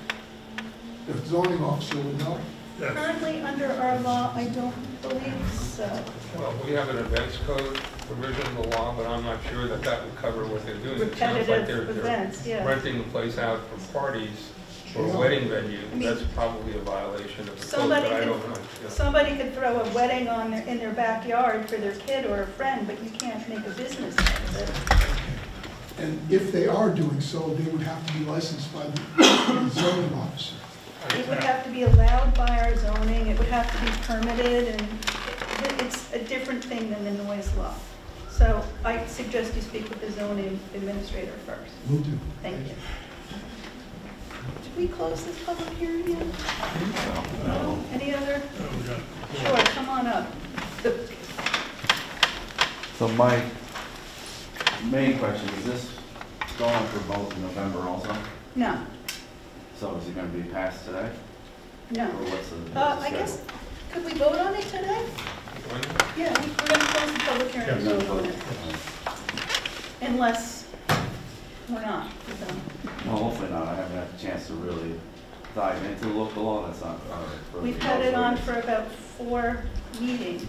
The zoning officer would know. Yes. Currently, under our law, I don't believe so. Well, we have an events code provision in the law, but I'm not sure that that would cover what they're doing. It sounds like Repetitive events, yeah. renting the place out for parties or a wedding venue. That's probably a violation of the code, but I don't know. Yeah. Somebody could throw a wedding in their backyard for their kid or a friend, but you can't make a business out of it. And if they are doing so, they would have to be licensed by the zoning officer. It would have to be allowed by our zoning, it would have to be permitted, and it's a different thing than the noise law. So I suggest you speak with the zoning administrator first. Will do. Thank you. Did we close this public hearing yet? No. Any other? Sure, come on up. So my main question, is this going for both in November also? No, So is it going to be passed today? no. Or what's the I schedule? guess, could we vote on it today? Yeah, we're going to close the public hearing and vote on it. Unless we're not. So. Well, hopefully not. I haven't had a chance to really dive into the local law. That's not. We've had it on for about 4 meetings.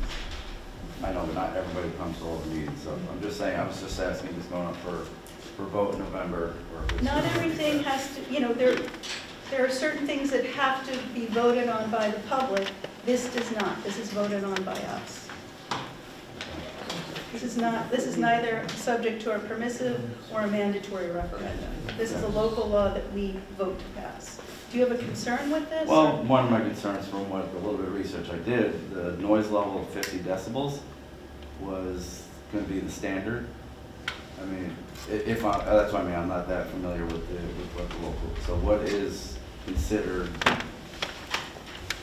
I know, but not everybody comes to all the meetings, so I'm just saying, I was just asking, is going up for vote in November, or if it's... Not everything has to, you know, there are certain things that have to be voted on by the public. This does not. This is voted on by us. This is neither subject to a permissive or a mandatory referendum. This is a local law that we vote to pass. Do you have a concern with this? Well, one of my concerns from what the little bit of research I did, the noise level of 50 decibels was going to be the standard. I mean, that's what I mean, I'm not that familiar with what the local, so what is considered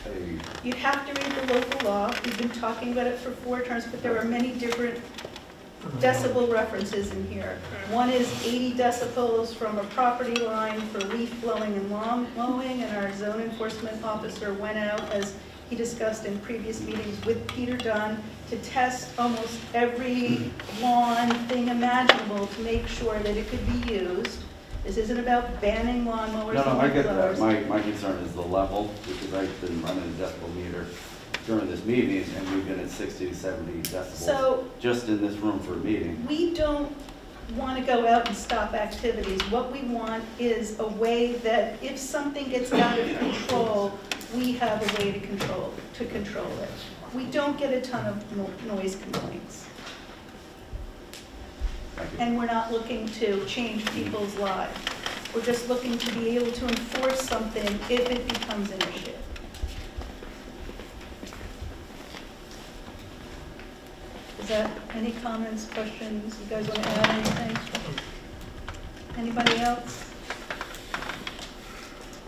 a... You'd have to read the local law. We've been talking about it for 4 terms, but there are many different decibel references in here. One is 80 decibels from a property line for leaf blowing and lawn mowing, and our zone enforcement officer went out, as he discussed in previous meetings with Peter Dunn, to test almost every lawn thing imaginable to make sure that it could be used. This isn't about banning lawnmowers No, and I leaf get that. blowers. My concern is the level, because I've been running a decibel meter during this meeting, and we've been at 60 to 70 decibels So, just in this room for a meeting. we don't want to go out and stop activities. What we want is a way that if something gets out of control, we have a way to control it. We don't get a ton of noise complaints. And we're not looking to change people's lives. We're just looking to be able to enforce something if it becomes an issue. Is that, any comments, questions? You guys want to add anything? Anybody else?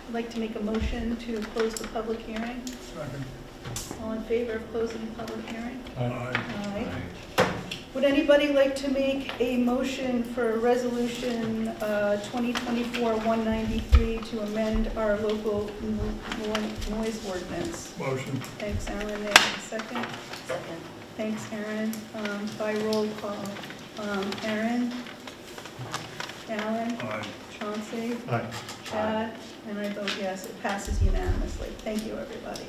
I'd like to make a motion to close the public hearing. Second. All in favor of closing the public hearing? Aye. Aye. Would anybody like to make a motion for Resolution 2024-193 to amend our local noise ordinance? Motion. Thanks, Alan. May I have a second? Second. Thanks, Aaron. By roll call. Aaron? Alan? Aye. Chauncey? Aye. Chad? And I vote yes. It passes unanimously. Thank you, everybody.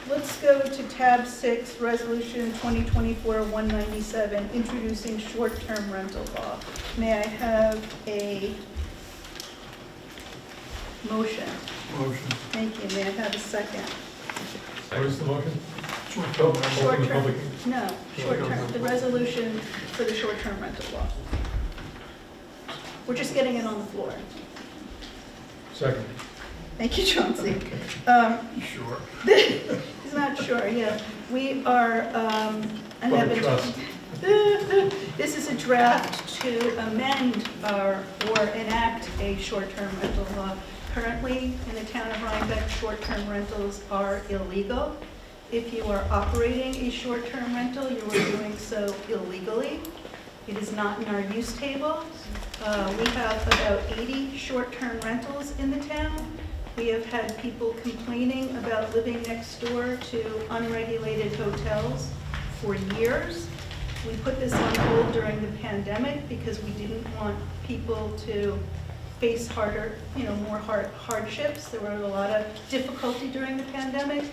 Let's go to tab 6, Resolution 2024-197, introducing short-term rental law. May I have a motion? Motion. Thank you. May I have a second? What is the motion? Short-term. Open the Short-term, public. no, short-term, the resolution for the short-term rental law. We're just getting it on the floor. Second. Thank you, Chauncey. Sure. He's not sure, yeah. We are, I Public haven't. trust. This is a draft to amend or enact a short-term rental law. Currently, in the town of Rhinebeck, short-term rentals are illegal. If you are operating a short-term rental, you are doing so illegally. It is not in our use table. We have about 80 short-term rentals in the town. We have had people complaining about living next door to unregulated hotels for years. We put this on hold during the pandemic because we didn't want people to face more hardships. There were a lot of difficulty during the pandemic.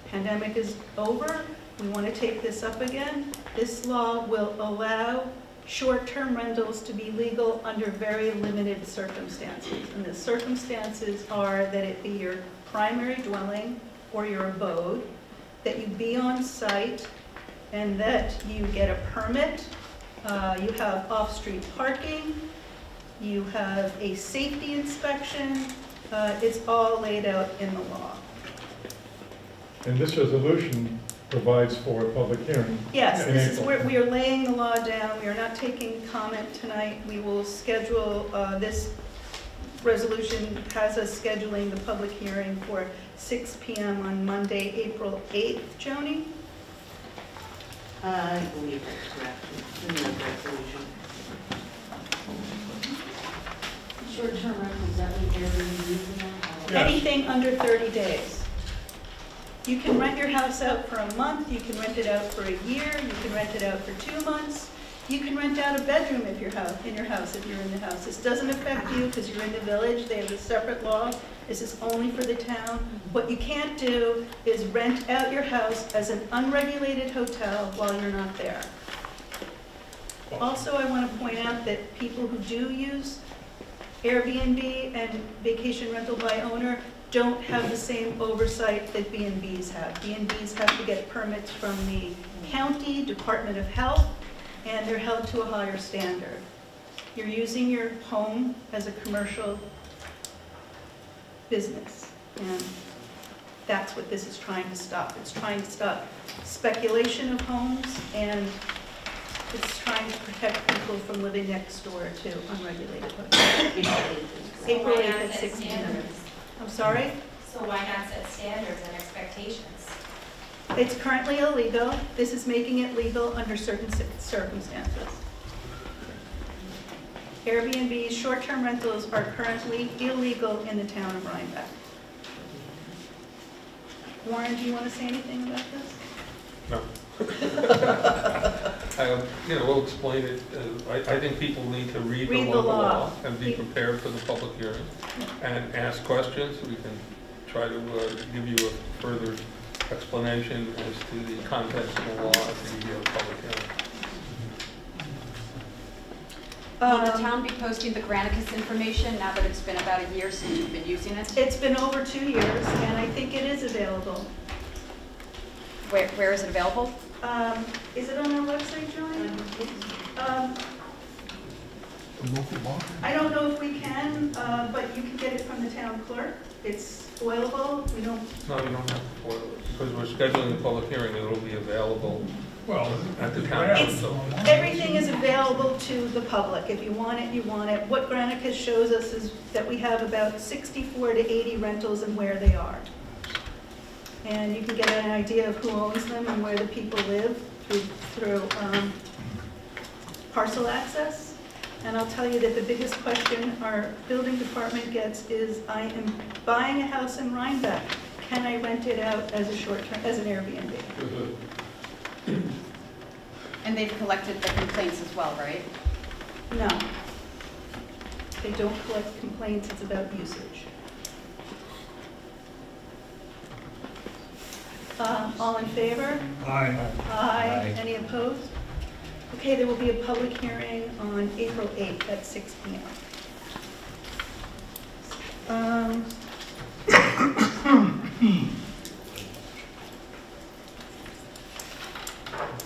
Pandemic is over. We want to take this up again. This law will allow short-term rentals to be legal under very limited circumstances. And the circumstances are that it be your primary dwelling or your abode, that you be on site, and that you get a permit, you have off-street parking, you have a safety inspection, It's all laid out in the law. And this resolution provides for a public hearing. Yes, in this is April. where we are laying the law down. We are not taking comment tonight. We will schedule, this resolution has us scheduling the public hearing for 6 p.m. on Monday, April 8th. Joni? I believe that's correct. In the resolution. Short-term rentals, that would be Airbnb now? Anything under 30 days. You can rent your house out for a month, you can rent it out for a year, you can rent it out for 2 months, you can rent out a bedroom if you're in your house if you're in the house. This doesn't affect you because you're in the village, they have a separate law. This is only for the town. What you can't do is rent out your house as an unregulated hotel while you're not there. Also, I want to point out that people who do use Airbnb and vacation rental by owner don't have the same oversight that B&Bs have. B&Bs have to get permits from the county, Department of Health, and they're held to a higher standard. You're using your home as a commercial business, and that's what this is trying to stop. It's trying to stop speculation of homes, and it's trying to protect people from living next door to unregulated hotels. April 8th at 6 p.m. I'm sorry? So why not set standards and expectations? It's currently illegal. This is making it legal under certain circumstances. Airbnb short-term rentals are currently illegal in the town of Rhinebeck. Warren, do you want to say anything about this? No. We'll explain it. I think people need to read the local law and be prepared for the public hearing and ask questions. We can try to give you a further explanation as to the context of the law at the public hearing. Will the town be posting the Granicus information now that it's been about a year since you've been using it? It's been over 2 years, and I think it is available. Where is it available? Is it on our website, Joanne? I don't know if we can, but you can get it from the town clerk. It's foilable. We don't. No, you don't have to foil it because we're scheduling a public hearing. It'll be available. Well, at the town council. Everything is available to the public. If you want it, you want it. What Granicus shows us is that we have about 64 to 80 rentals and where they are. And you can get an idea of who owns them and where the people live through parcel access. And I'll tell you that the biggest question our building department gets is, I am buying a house in Rhinebeck. Can I rent it out as a short-term, as an Airbnb? And they've collected the complaints as well, right? No. They don't collect complaints, it's about usage. All in favor? Aye. Aye. Any opposed? Okay, there will be a public hearing on April 8th at 6 p.m.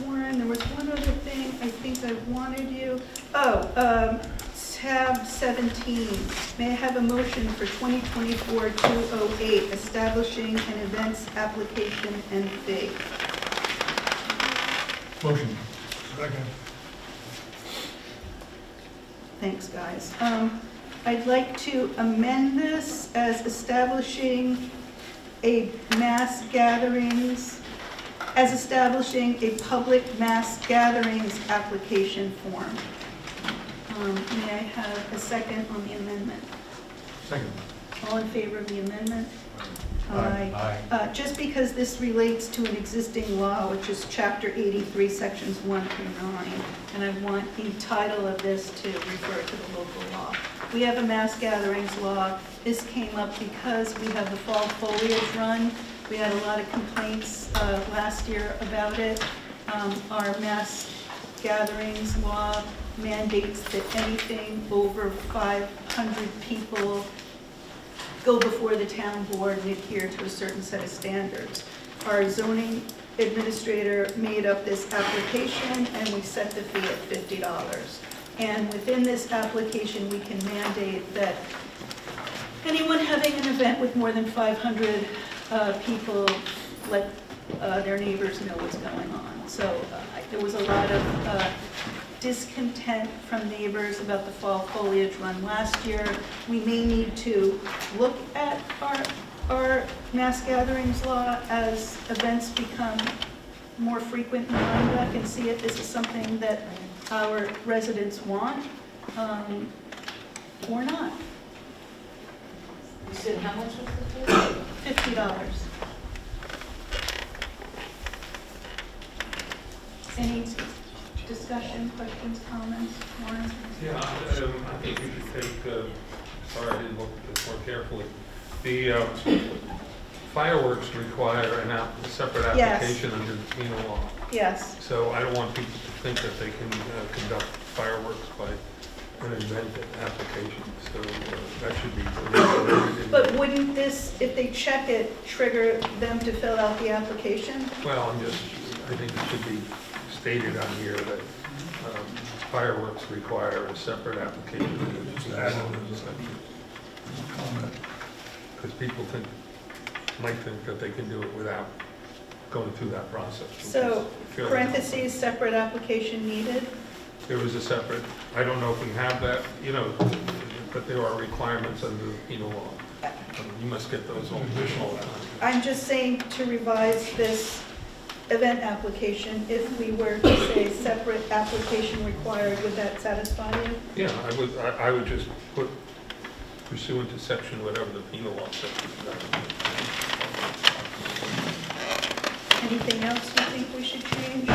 Warren, there was one other thing I think I wanted you. Tab 17. May I have a motion for 2024-208, establishing an events application and fee? Motion. Second. Thanks, guys. I'd like to amend this as establishing a establishing a public mass gatherings application form. May I have a second on the amendment? Second. All in favor of the amendment? Aye. Just because this relates to an existing law, which is Chapter 83, Sections 1 through 9, and I want the title of this to refer to the local law. We have a mass gatherings law. This came up because we have the fall foliage run. We had a lot of complaints last year about it. Our mass gatherings law mandates that anything over 500 people go before the town board and adhere to a certain set of standards. Our zoning administrator made up this application and we set the fee at $50. And within this application, we can mandate that anyone having an event with more than 500 people, let their neighbors know what's going on. So there was a lot of discontent from neighbors about the fall foliage run last year. We may need to look at our mass gatherings law as events become more frequent in Rhinebeck and see if this is something that our residents want or not. You said how much was the fee? $50. Any discussion, questions, comments, Warren? Yeah, I think we should take, sorry, I didn't look at this more carefully. The fireworks require a separate application under the penal law. Yes. So I don't want people to think that they can conduct fireworks by an invented application. So that should be. But wouldn't this, if they check it, trigger them to fill out the application? Well, I think it should be stated on here that fireworks require a separate application. Because people might think that they can do it without going through that process. So, parentheses, separate application needed? There was a separate, I don't know if we have that, but there are requirements under the penal law. You must get those all additional. I'm just saying to revise this event application, if we were to say separate application required, would that satisfy you? Yeah, I would just put pursuant to section whatever the penal law says. Anything else you think we should change?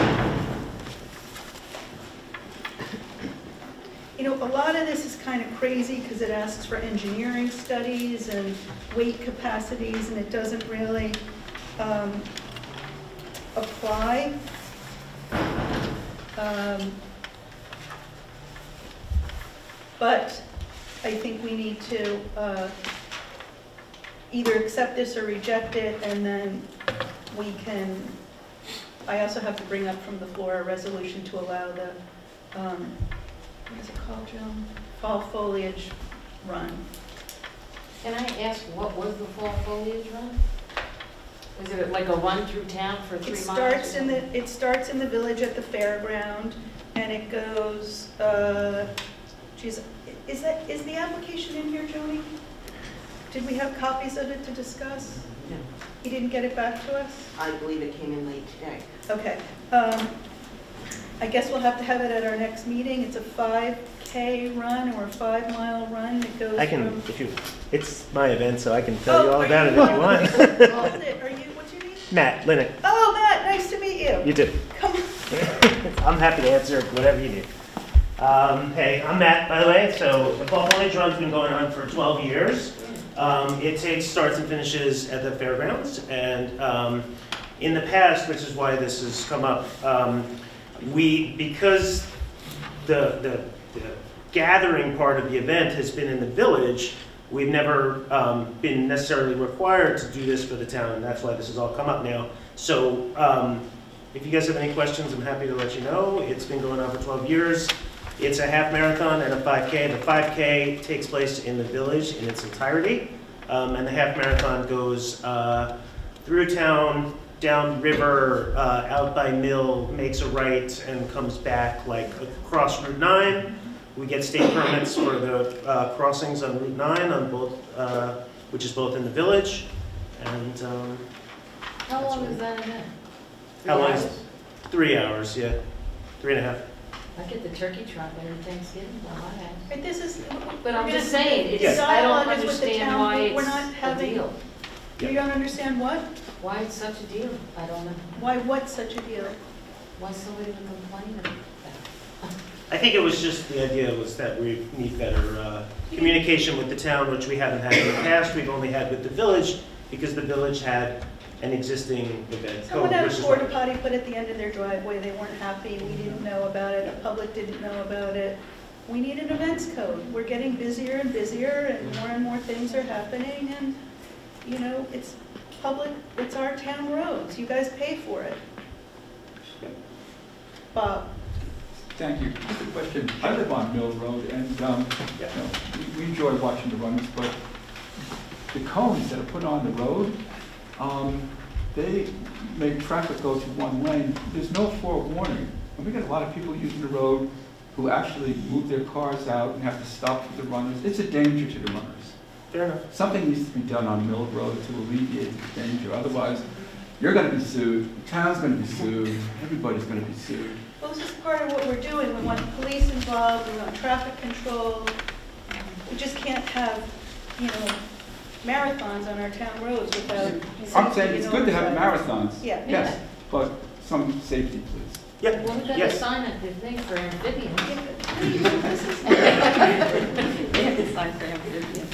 A lot of this is kind of crazy because it asks for engineering studies and weight capacities, and it doesn't really apply. But I think we need to either accept this or reject it, and then we can, I also have to bring up from the floor a resolution to allow the, what is it called, Joan? Fall foliage run. Can I ask, what was the fall foliage run? Is it like a run through town for 3 miles? It starts in the village at the fairground, and it goes, geez, is the application in here, Joni? Did we have copies of it to discuss? No. You didn't get it back to us? I believe it came in late today. Okay. I guess we'll have to have it at our next meeting. It's a 5K run or a 5-mile run. It goes it's my event, so I can tell you all about it if you want. What is it? What's your name? Matt Linnick. Oh, Matt, nice to meet you. You too. Come on. I'm happy to answer whatever you need. Hey, I'm Matt, by the way. So the Fall Foliage Run's been going on for 12 years. It starts and finishes at the fairgrounds, and in the past, which is why this has come up, because the gathering part of the event has been in the village, we've never been necessarily required to do this for the town, and that's why this has all come up now. So if you guys have any questions, I'm happy to let you know. It's been going on for 12 years. It's a half marathon and a 5K. The 5K takes place in the village in its entirety, and the half marathon goes through town, down river, out by Mill, makes a right, and comes back like across Route 9. We get state permits for the crossings on Route 9 on both, which is both in the village. And how long is that event? How long is it? 3 hours, yeah, 3.5. I get the turkey trot every Thanksgiving. Well, I have. But this is. But I'm just saying, it's, yes. I don't understand why it's a deal. You don't understand what? Why it's such a deal? I don't know. Why what's such a deal? Why somebody would complain about that? I think it was just the idea was that we need better communication with the town, which we haven't had in the past. We've only had with the village because the village had an existing event. Someone had a porta potty put at the end of their driveway. They weren't happy. We didn't know about it. The public didn't know about it. We need an events code. We're getting busier and busier, and more things are happening. And it's public. It's our town roads. You guys pay for it. Bob. Thank you. Just a question. I live on Mill Road, and we enjoy watching the runs, but the cones that are put on the road, they make traffic go to one lane. There's no forewarning. And we get a lot of people using the road who actually move their cars out and have to stop for the runners. It's a danger to the runners. Fair enough. Something needs to be done on Mill Road to alleviate the danger. Otherwise, you're going to be sued, the town's going to be sued, everybody's going to be sued. Well, this is part of what we're doing. We want the police involved, we want traffic control. We just can't have, you know, marathons on our town roads without I'm saying it's safety good to and have oversight. marathons. Yeah. Yes, but some safety, please. Yeah, Well, we got a yes. sign at the thing for amphibians.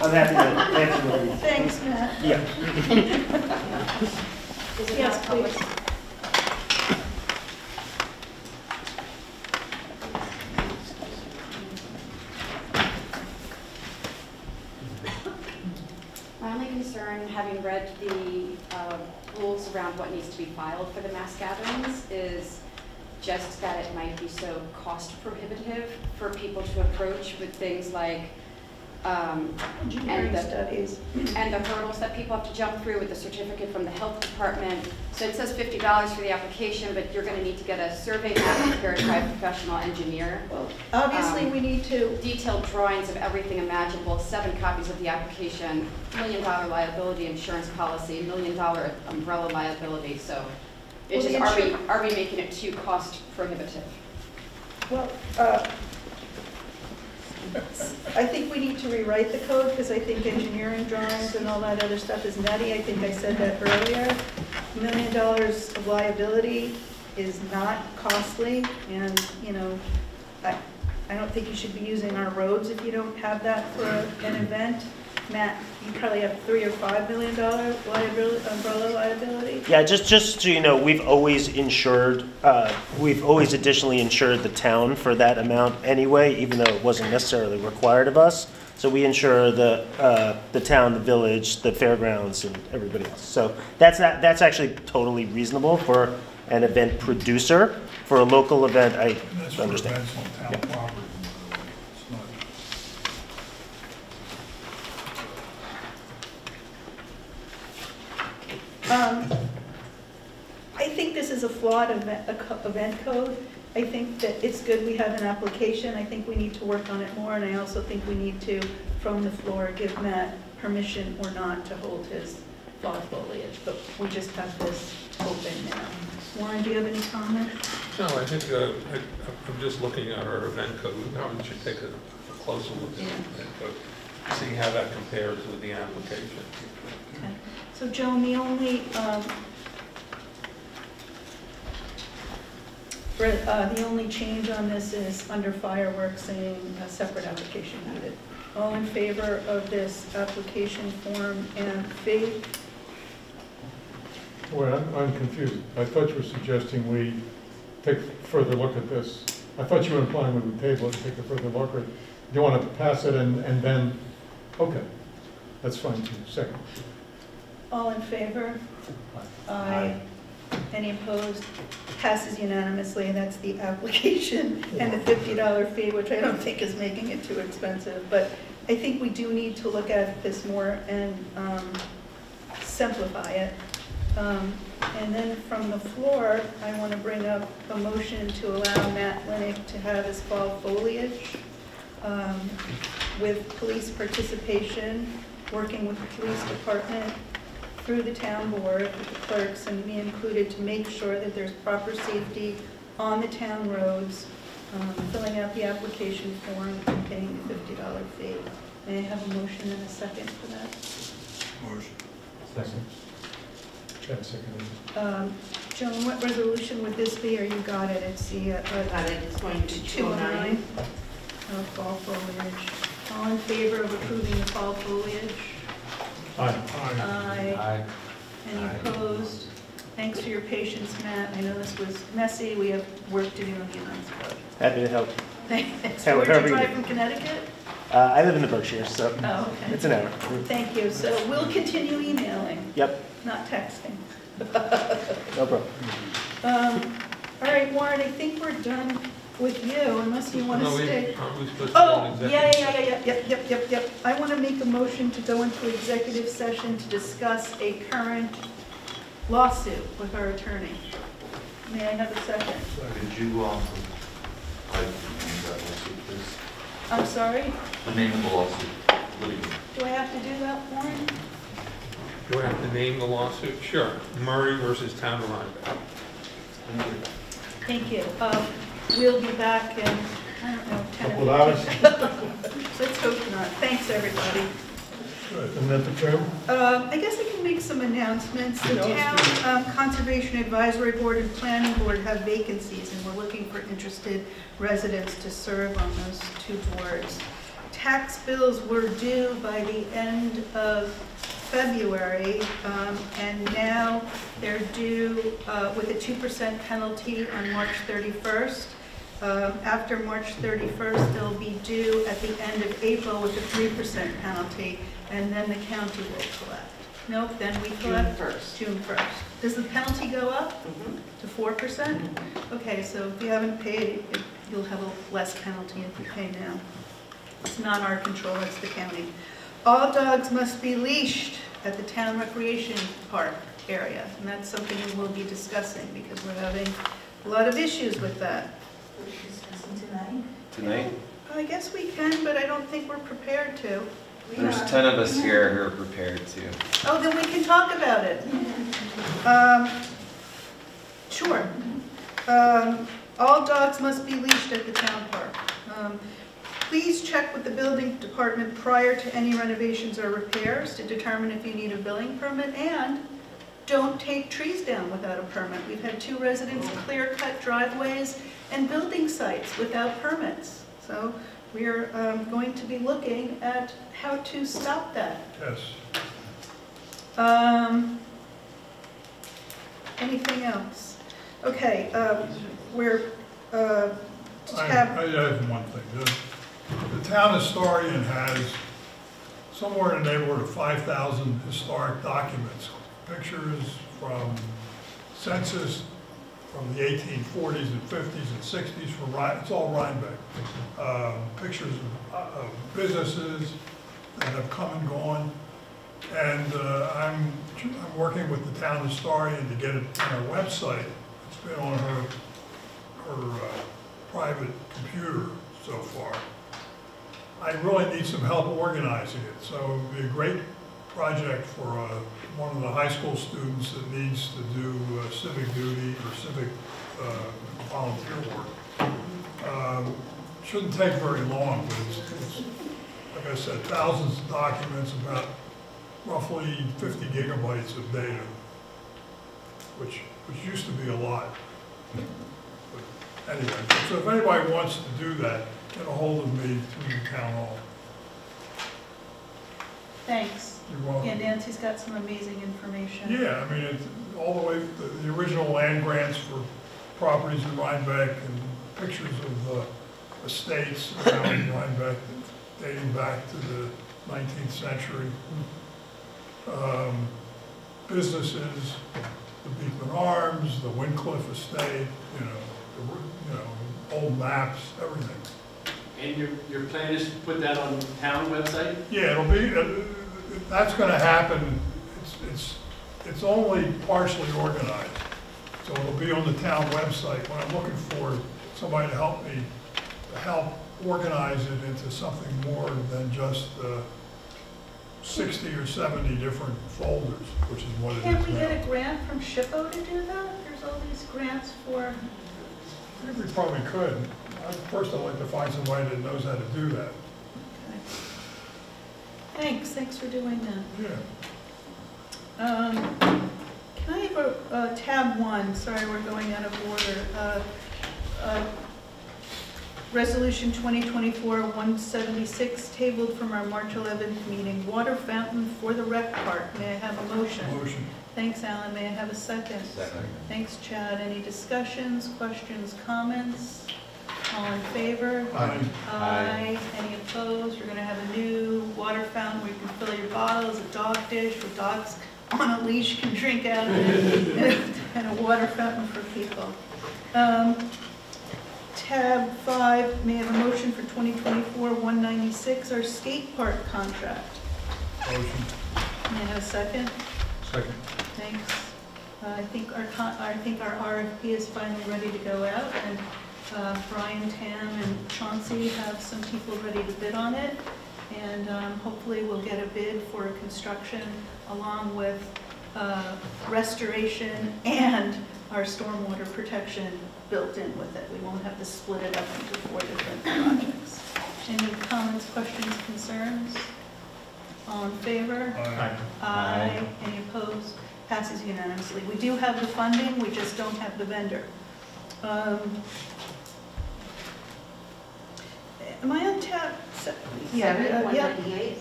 I'm happy to. Thanks, Matt. Yeah. Yes, please. My only concern, having read the rules around what needs to be filed for the mass gatherings, is just that it might be so cost prohibitive for people to approach with things like Engineering studies. and the hurdles that people have to jump through with the certificate from the health department. So it says $50 for the application, but you're going to need to get a survey map prepared by a professional engineer. Well, obviously, we need to. Detailed drawings of everything imaginable, 7 copies of the application, $1 million liability insurance policy, $1 million umbrella liability. So it's Well, just, are we making it too cost prohibitive? Well, I think we need to rewrite the code because I think engineering drawings and all that other stuff is nutty. I think I said that earlier. $1 million of liability is not costly, and, you know, I don't think you should be using our roads if you don't have that for an event. Matt, you probably have $3 or $5 million liability, umbrella liability. Yeah, just so you know, we've always additionally insured the town for that amount anyway, even though it wasn't necessarily required of us. So we insure the town, the village, the fairgrounds, and everybody else. So that's actually totally reasonable for an event producer. For a local event, I That's for understand. events on town property. It's not. I think this is a flawed event code. I think that it's good we have an application. I think we need to work on it more, and I also think we need to, from the floor, give Matt permission or not to hold his fall foliage. But we just have this open now. Warren, do you have any comment? No, I think I'm just looking at our event code. Now we should take a closer look at the event code, see how that compares with the application. Okay. So Joan, the only change on this is under fireworks saying a separate application needed. All in favor of this application form and fee? Well, I'm confused. I thought you were suggesting we take a further look at this. I thought you were implying we would table it and take a further look at it. Do you want to pass it and then, okay, that's fine too. Second. All in favor? Aye. Any opposed? Passes unanimously, and that's the application and the $50 fee, which I don't think is making it too expensive. But I think we do need to look at this more and simplify it. And then from the floor, I want to bring up a motion to allow Matt Linick to have his fall foliage with police participation, working with the police department through the town board, with the clerks and me included, to make sure that there's proper safety on the town roads, filling out the application form and paying the $50 fee. May I have a motion and a second for that? Motion. Second. Chad seconded. Joan, what resolution would this be, or you got it? It's the It's going to be 209. Fall foliage. All in favor of approving the fall foliage? Aye. Aye. Any opposed? Thanks for your patience, Matt. I know this was messy. We have work to do on the events code. Happy to help. Thanks. However Where'd you you drive do. from Connecticut? I live in the Berkshires, so Oh, okay. it's an hour. Thank you. So we'll continue emailing, Yep, not texting. no problem. All right, Warren, I think we're done with you, unless you want to No, stay. aren't we supposed to go in Oh, yeah, executive? yep. I want to make a motion to go into executive session to discuss a current lawsuit with our attorney. May I have a second? Could you, provide the name of that lawsuit, please? I'm sorry, The name of the lawsuit, litigant. do I have to do that, Warren? Do I have to name the lawsuit? Sure. Murray versus Town of Rhinebeck. Thank you. We'll be back in, I don't know, 10 Couple hours. Let's hope not. Thanks, everybody. Isn't that the term? I guess I can make some announcements. The Town Conservation Advisory Board and Planning Board have vacancies, and we're looking for interested residents to serve on those two boards. Tax bills were due by the end of February, and now they're due with a 2% penalty on March 31st. After March 31st, they'll be due at the end of April with a 3% penalty, and then the county will collect. Nope, then we collect June 1st. Does the penalty go up to 4%? Okay, so if you haven't paid, you'll have a less penalty if you pay now. It's not our control, it's the county. All dogs must be leashed at the town recreation park area, and that's something we will be discussing because we're having a lot of issues with that. We're discussing tonight? Tonight? I guess we can, but I don't think we're prepared to. There's 10 of us here who are prepared to. Oh, then we can talk about it. Sure. All dogs must be leashed at the town park. Please check with the building department prior to any renovations or repairs to determine if you need a building permit, and don't take trees down without a permit. We've had 2 residents clear-cut driveways and building sites without permits. So we're going to be looking at how to stop that. Yes. Anything else? Okay, we're I have one thing. The town historian has somewhere in the neighborhood of 5,000 historic documents, pictures from census from the 1840s and 50s and 60s from it's all Rhinebeck. Pictures of businesses that have come and gone. And I'm working with the town historian to get it on her website. It's been on her private computer so far. I really need some help organizing it, so it would be a great project for one of the high school students that needs to do civic duty or civic volunteer work. Shouldn't take very long, but it's, like I said, thousands of documents, about roughly 50 gigabytes of data, which used to be a lot. But anyway, so if anybody wants to do that, get a hold of me through the town hall. Thanks. You're welcome. Yeah, Nancy's got some amazing information. Yeah, I mean, it's all the way, the original land grants for properties in Rhinebeck and pictures of estates around Rhinebeck dating back to the 19th century. Businesses, the Beekman Arms, the Wincliffe Estate, old maps, everything. And your plan is to put that on the town website? Yeah, it'll be, that's gonna happen. It's only partially organized. So it'll be on the town website. When I'm looking for somebody to help me, to help organize it into something more than just 60 or 70 different folders, which is what it is now. Can't we get a grant from SHPO to do that? There's all these grants for... I think we probably could. First, I'd like to find somebody that knows how to do that. Okay. Thanks for doing that. Yeah. Can I have a tab 1? Sorry, we're going out of order. Resolution 2024-176, tabled from our March 11th meeting. Water fountain for the rec park. May I have a motion? Motion. Thanks, Alan. May I have a second? Second. Thanks, Chad. Any discussions, questions, comments? All in favor? Aye. Aye. Any opposed? We're going to have a new water fountain where you can fill your bottles, a dog dish where dogs on a leash can drink out of it, and a water fountain for people. tab 5, may I have a motion for 2024-196, our skate park contract? Motion. May I have a second? Second. Thanks. I think our RFP is finally ready to go out, and Brian, Tam, and Chauncey have some people ready to bid on it, and hopefully we'll get a bid for construction along with restoration and our stormwater protection built in with it. We won't have to split it up into 4 different projects. Any comments, questions, concerns? All in favor? Aye. Aye. Any opposed? Passes unanimously. We do have the funding, we just don't have the vendor. Am I on tab? Yeah. 198.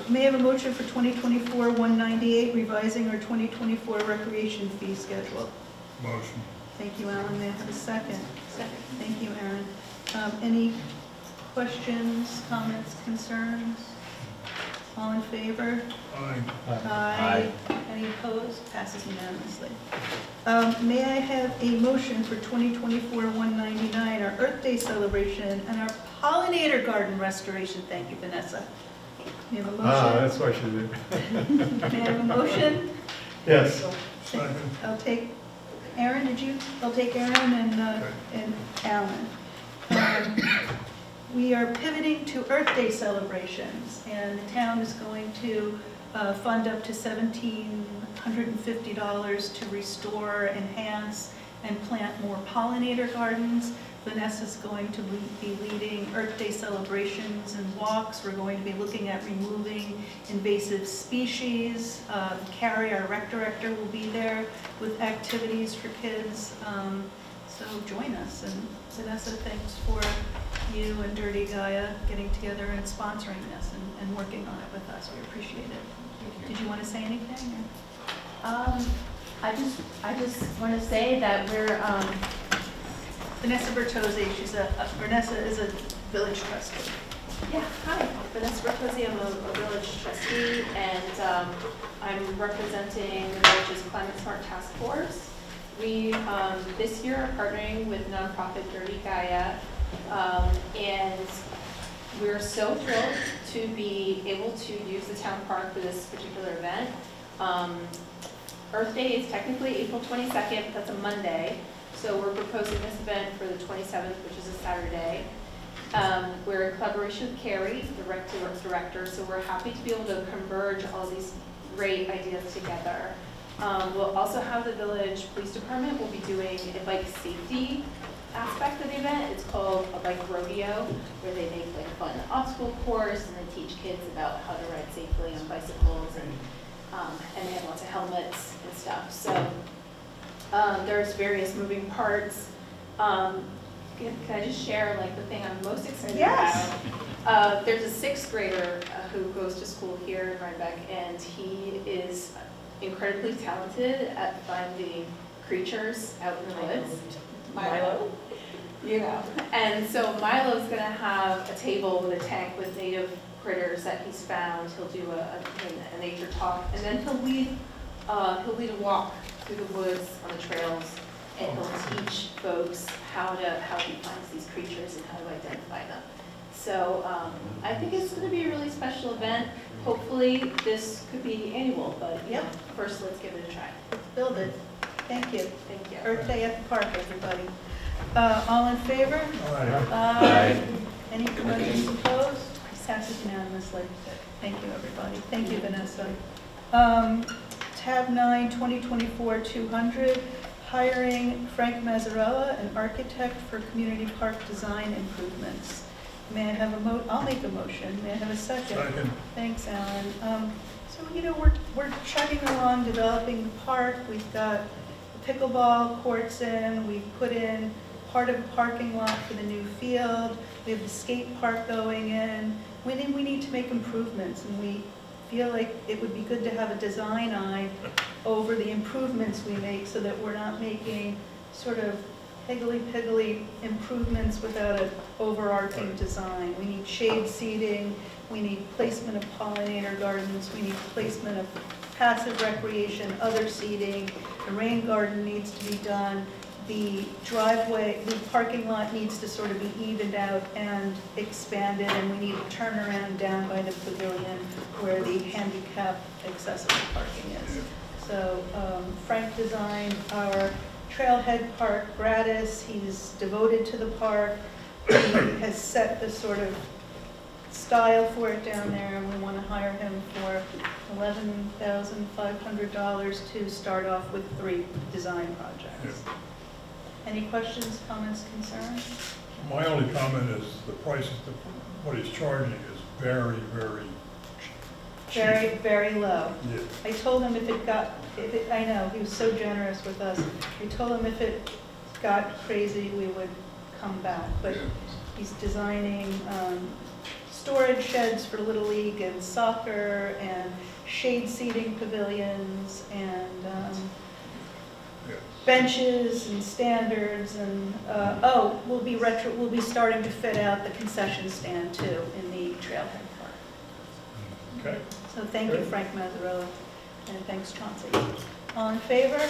May I have a motion for 2024-198, revising our 2024 recreation fee schedule? Motion. Thank you, Alan. May I have a second? Second. Thank you, Aaron. Any questions, comments, concerns? All in favor? Aye. Aye. Any opposed? Passes unanimously. May I have a motion for 2024-199, our Earth Day celebration and our pollinator garden restoration? Thank you, Vanessa. May I have a motion? That's why she did. May I have a motion? Yes. Second. I'll take, Aaron, did you? I'll take Aaron and Alan. We are pivoting to Earth Day celebrations, and the town is going to fund up to $1,750 to restore, enhance, and plant more pollinator gardens. Vanessa's going to be leading Earth Day celebrations and walks. We're going to be looking at removing invasive species. Carrie, our rec director, will be there with activities for kids. So join us. And Vanessa, thanks for you and Dirty Gaia getting together and sponsoring this and working on it with us. We appreciate it. Did you want to say anything? I just want to say that we're Vanessa Bertozzi. Vanessa is a village trustee. Yeah, hi, Vanessa Bertozzi. I'm a village trustee, and I'm representing the village's Climate Smart Task Force. We this year are partnering with nonprofit Dirty Gaia, and we're so thrilled to be able to use the town park for this particular event. Earth Day is technically April 22nd, but that's a Monday. So we're proposing this event for the 27th, which is a Saturday. We're in collaboration with Carrie, the Rec to Works director, so we're happy to be able to converge all these great ideas together. We'll also have the village police department will be doing a bike safety aspect of the event. It's called a bike rodeo, where they make like a fun obstacle course and they teach kids about how to ride safely on bicycles, and they have lots of helmets and stuff. So there's various moving parts. Can I just share like the thing I'm most excited about? There's a 6th grader who goes to school here in Rhinebeck, and he is incredibly talented at finding creatures out in the woods. Milo. You know. And so Milo's going to have a table with a tank with native critters that he's found. He'll do a nature talk, and then he'll lead a walk through the woods on the trails, and he'll teach folks how he finds these creatures and how to identify them. So I think it's going to be a really special event. Hopefully this could be annual, but first let's give it a try. Let's build it. Thank you. Thank you. Earth Day at the park, everybody. All in favor? Aye. Any questions opposed? Passes unanimously. Thank you, everybody. Thank you, Vanessa. Tab 9, 2024-200, hiring Frank Mazzarella, an architect for community park design improvements. May I have I'll make a motion. May I have a second? Second. Thanks, Alan. So, you know, we're chugging along developing the park. We've got the pickleball courts in. We've put in part of a parking lot for the new field. We have the skate park going in. We need to make improvements, and we feel like it would be good to have a design eye over the improvements we make, so that we're not making sort of piggly improvements without an overarching design. We need shade seating, we need placement of pollinator gardens, we need placement of passive recreation, other seating, the rain garden needs to be done. the driveway, the parking lot needs to sort of be evened out and expanded, and we need a turnaround down by the pavilion where the handicap accessible parking is. So Frank designed our trailhead park gratis. He's devoted to the park. He has set the sort of style for it down there, and we want to hire him for $11,500 to start off with 3 design projects. Any questions, comments, concerns? My only comment is the prices, what he's charging is very, very cheap. Very, very low. Yeah. I told him I know, he was so generous with us. I told him if it got crazy, we would come back. But he's designing storage sheds for Little League and soccer, and shade seating pavilions, and benches and standards, and we'll be starting to fit out the concession stand too in the trailhead park. Okay. So thank you, Frank Mazzarella, and thanks, Chauncey. All in favor?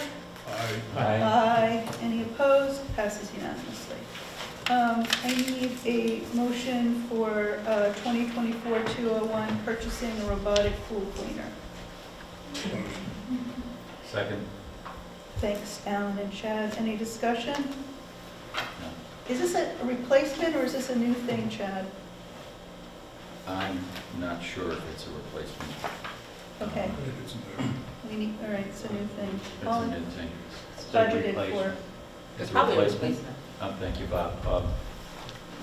Aye. Aye. Any opposed? Passes unanimously. I need a motion for 2024-201, purchasing a robotic pool cleaner. Second. Thanks, Alan and Chad. Any discussion? Is this a replacement or is this a new thing, Chad? I'm not sure if it's a replacement. Okay. I think it's new. We need, all right, it's a new thing. It's All a in- new thing. It's a Budgeted replacement. for. It's a Probably a replacement? replacement. Thank you, Bob.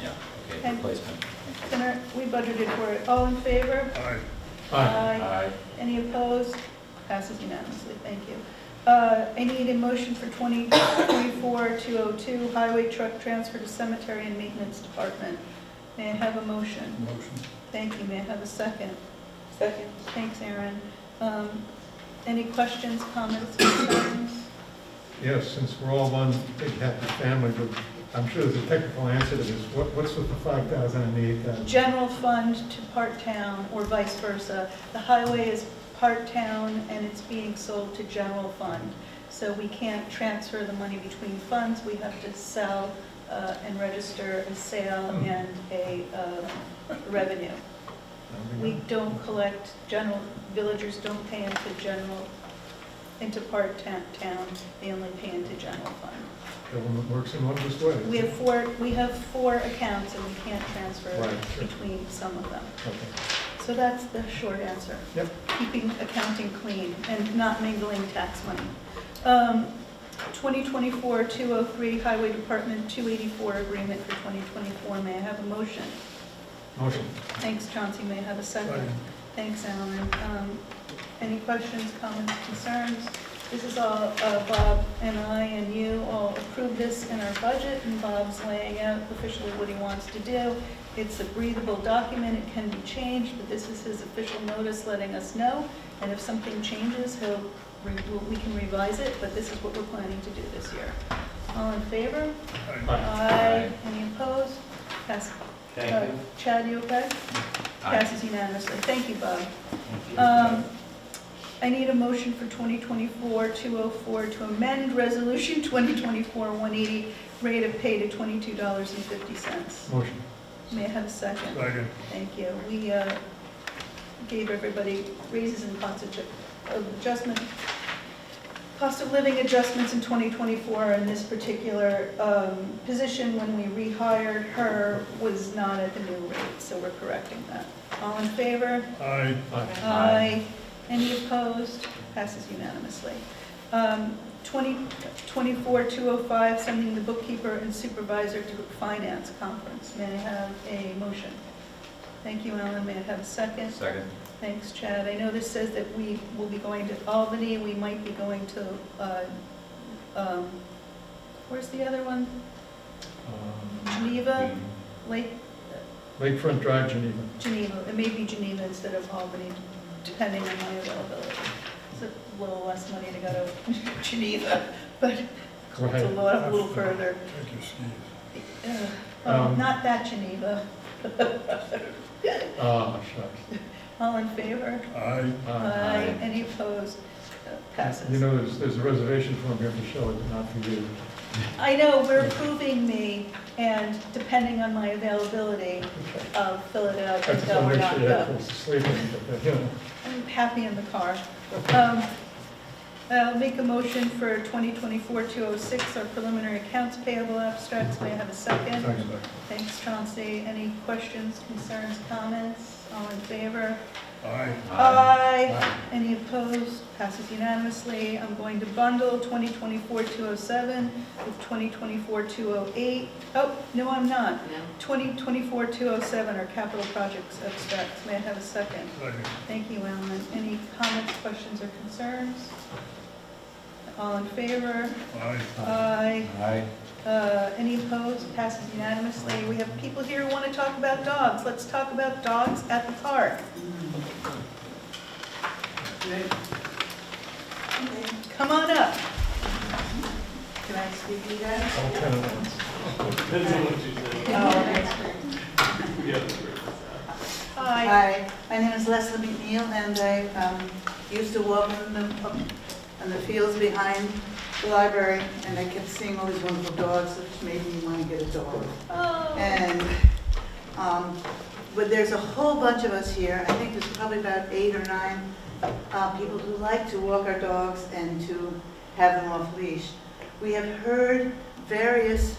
Yeah, okay, And- replacement. Thank you. We budgeted for it. All in favor? Aye. Aye. Any opposed? Passes unanimously. Thank you. I need a motion for 2024-202, highway truck transfer to cemetery and maintenance department. May I have a motion? Motion. Thank you. May I have a second? Second. Thanks, Aaron. Any questions, comments, concerns? Yes, since we're all one big happy family, but I'm sure there's a technical answer to this. What's with the 5,000 and the 8,000? General fund to part town or vice versa. The highway is part town and it's being sold to general fund. So we can't transfer the money between funds. We have to sell and register a sale and a revenue. We don't collect villagers don't pay into part town. They only pay into general fund. Government works in wondrous ways. We have 4 accounts and we can't transfer between some of them. Okay. So that's the short answer. Yep. Keeping accounting clean and not mingling tax money. 2024-203 Highway Department 284 agreement for 2024. May I have a motion? Motion. Thanks, Chauncey. May I have a second? Second. Thanks, Alan. Any questions, comments, concerns? This is all, Bob and I and you all approved this in our budget, and Bob's laying out officially what he wants to do. It's a breathable document, it can be changed, but this is his official notice letting us know. And if something changes, we can revise it, but this is what we're planning to do this year. All in favor? Aye. Any opposed? Pass. Thank you. Chad, you okay? Aye. Passes unanimously. Thank you, Bob. I need a motion for 2024-204 to amend Resolution 2024-180, rate of pay to $22.50. Motion. May I have a second? Second. Thank you. We gave everybody raises and cost of living adjustments in 2024, and this particular position, when we rehired her, was not at the new rate, so we're correcting that. All in favor? Aye. Aye. Any opposed? Passes unanimously. 2024-205, sending the bookkeeper and supervisor to finance conference. May I have a motion? Thank you, Alan. May I have a second? Second. Thanks, Chad. I know this says that we will be going to Albany. We might be going to, where's the other one? Geneva? Lakefront Drive, Geneva. Geneva. It may be Geneva instead of Albany, depending on my availability. It's a little less money to go to Geneva, but it's a little further. Take your skis. Not that Geneva. Oh, shucks. All in favor? Aye. Aye. Any opposed? Passes. You know, there's a reservation form here for Shelley, but not for you. I know, we're approving me, and depending on my availability, I'll fill it out I and just go want or to make not sure you have go. folks asleep, but, you know. I'm happy in the car. I'll make a motion for 2024-206, our preliminary accounts payable abstracts. May I have a second? Second. Thanks, Chauncey. Any questions, concerns, comments? All in favor? Aye. Aye. Any opposed? Passes unanimously. I'm going to bundle 2024-207 with 2024-208. Oh, no, I'm not. 2024-207 are capital projects abstracts. May I have a second? Thank you, Alan. Any comments, questions, or concerns? All in favor? Aye. Aye. Any opposed? Passes unanimously. We have people here who want to talk about dogs. Let's talk about dogs at the park. Come on up. Can I speak to you guys? All 10 at once. Depends on what you say. Hi. Hi, my name is Leslie McNeil, and I used to walk in the fields behind the library, and I kept seeing all these wonderful dogs, which made me want to get a dog. Oh. And, but there's a whole bunch of us here, I think there's probably about 8 or 9 people who like to walk our dogs and to have them off leash. We have heard various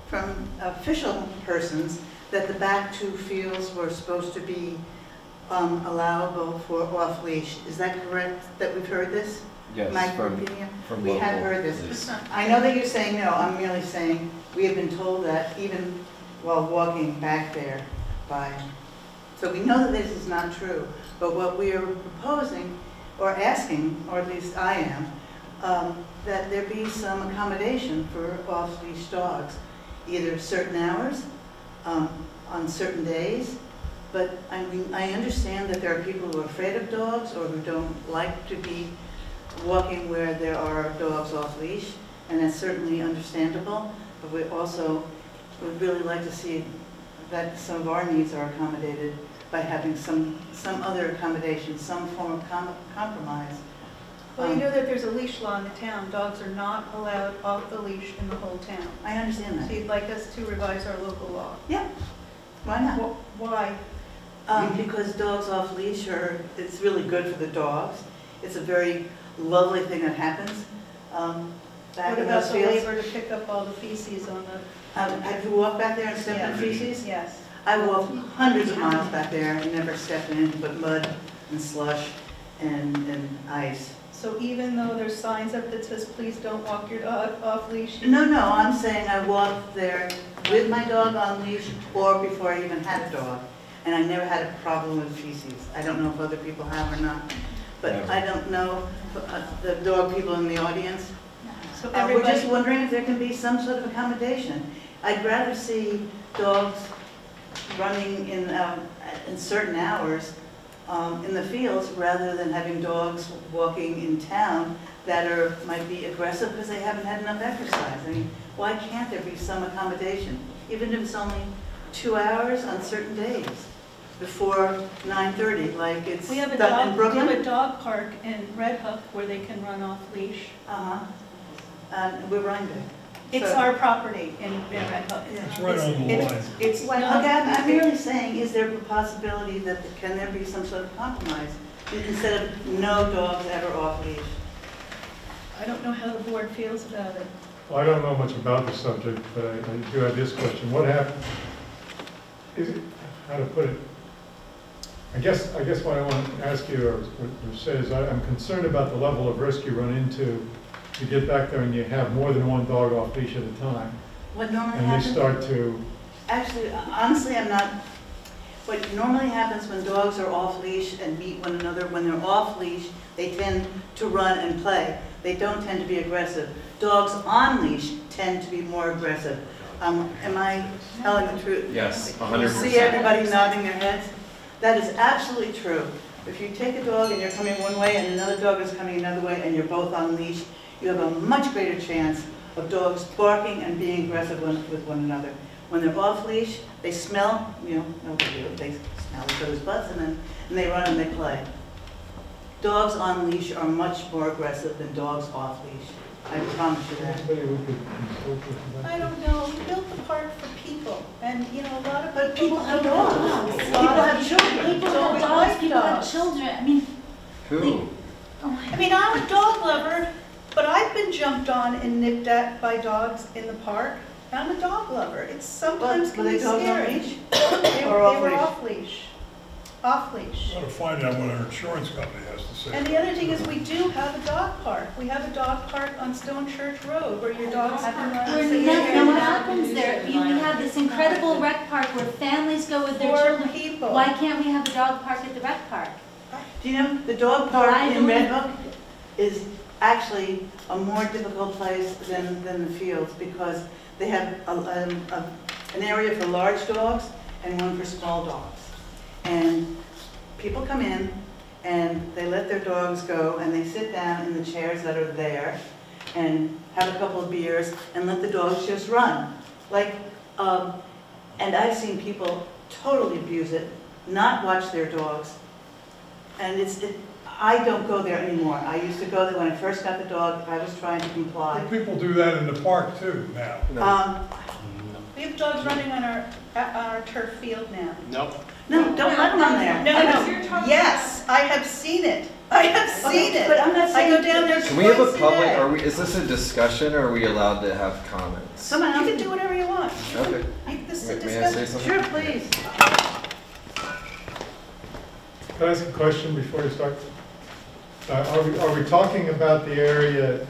from official persons that the back 2 fields were supposed to be allowable for off leash. Is that correct, that we've heard this? Yes, Mike, from we have local heard this. police. I know that you're saying no, I'm merely saying we have been told that even while walking back there by, so we know that this is not true, but what we are proposing or asking, or at least I am, that there be some accommodation for off-leash dogs, either certain hours, on certain days, but I mean, I understand that there are people who are afraid of dogs or who don't like to be walking where there are dogs off leash, and that's certainly understandable, but we also would really like to see that some of our needs are accommodated by having some other accommodation, some form of compromise. Well, you know that there's a leash law in the town. Dogs are not allowed off the leash in the whole town. I understand that. So you'd like us to revise our local law? Yeah. Why not? Why? Because dogs off leash it's really good for the dogs. It's a very lovely thing that happens. Back What in about those the fields. labor to pick up all the feces on the... Have you walked back there and stepped in feces? Yes. I walked hundreds of miles back there and never stepped in anything but mud and slush and ice. So even though there's signs up that says, please don't walk your dog off leash? No, I'm saying I walked there with my dog on leash or before I even had a dog. And I never had a problem with feces. I don't know if other people have or not. But I don't know the dog people in the audience. So We're just wondering if there can be some sort of accommodation. I'd rather see dogs running in certain hours in the fields rather than having dogs walking in town that might be aggressive because they haven't had enough exercise. I mean, why can't there be some accommodation, even if it's only 2 hours on certain days before 9:30, like it's We have a done in Brooklyn? We have a dog park in Red Hook where they can run off leash. And we're running there. It's our property in Red Hook. It's right on the line. It's Okay, not. I'm merely saying, is there a possibility that, can there be some sort of compromise instead of no dogs ever off leash? I don't know how the board feels about it. Well, I don't know much about the subject, but I do have this question. What happened, how to put it? I guess what I want to ask you or say is I'm concerned about the level of risk you run into. You get back there and you have more than one dog off leash at a time. What normally and happens? they start to... Actually, honestly, I'm not, what normally happens when dogs are off leash and meet one another, when they're off leash, they tend to run and play. They don't tend to be aggressive. Dogs on leash tend to be more aggressive. Am I telling the truth? Yes, 100%. You see everybody nodding their heads? That is absolutely true. If you take a dog and you're coming one way and another dog is coming another way and you're both on leash, you have a much greater chance of dogs barking and being aggressive with one another. When they're off leash, they smell, no big deal, they smell each other's butts and they run and they play. Dogs on leash are much more aggressive than dogs off leash. I promise you that. I don't know, we built the park for people, and, you know, a lot of. But people have dogs. A People lot have of children. People So have we dogs, like people have dogs. children, I mean. Who? I mean, I'm a dog lover, but I've been jumped on and nipped at by dogs in the park. I'm a dog lover. It's sometimes Were can they be dogs on scary. leash? They Or were off leash? off leash. Off leash. Got to find out what our insurance company has to say. And the other thing is, we do have a dog park. We have a dog park on Stone Church Road where your dogs can run. Where and nothing happens there. We have this incredible rec park where families go with their For children. people. Why can't we have a dog park at the rec park? Do you know, the dog park Why in do we- Red Hook is actually a more difficult place than the fields because they have an area for large dogs and one for small dogs. And people come in and they let their dogs go and they sit down in the chairs that are there and have a couple of beers and let the dogs just run. Like, and I've seen people totally abuse it, not watch their dogs. And I don't go there anymore. I used to go there when I first got the dog. I was trying to comply. But people do that in the park too now. We have dogs running on our turf field now. Nope. No, don't let them run there. No, yes, I have seen it. I have seen it. But I'm not I go saying- down there Can we have a twice public, day. is this a discussion or are we allowed to have comments? You can do whatever you want. Okay. This is a May I say discussion. something? Sure, please. Can I ask a question before you start? Are we talking about the area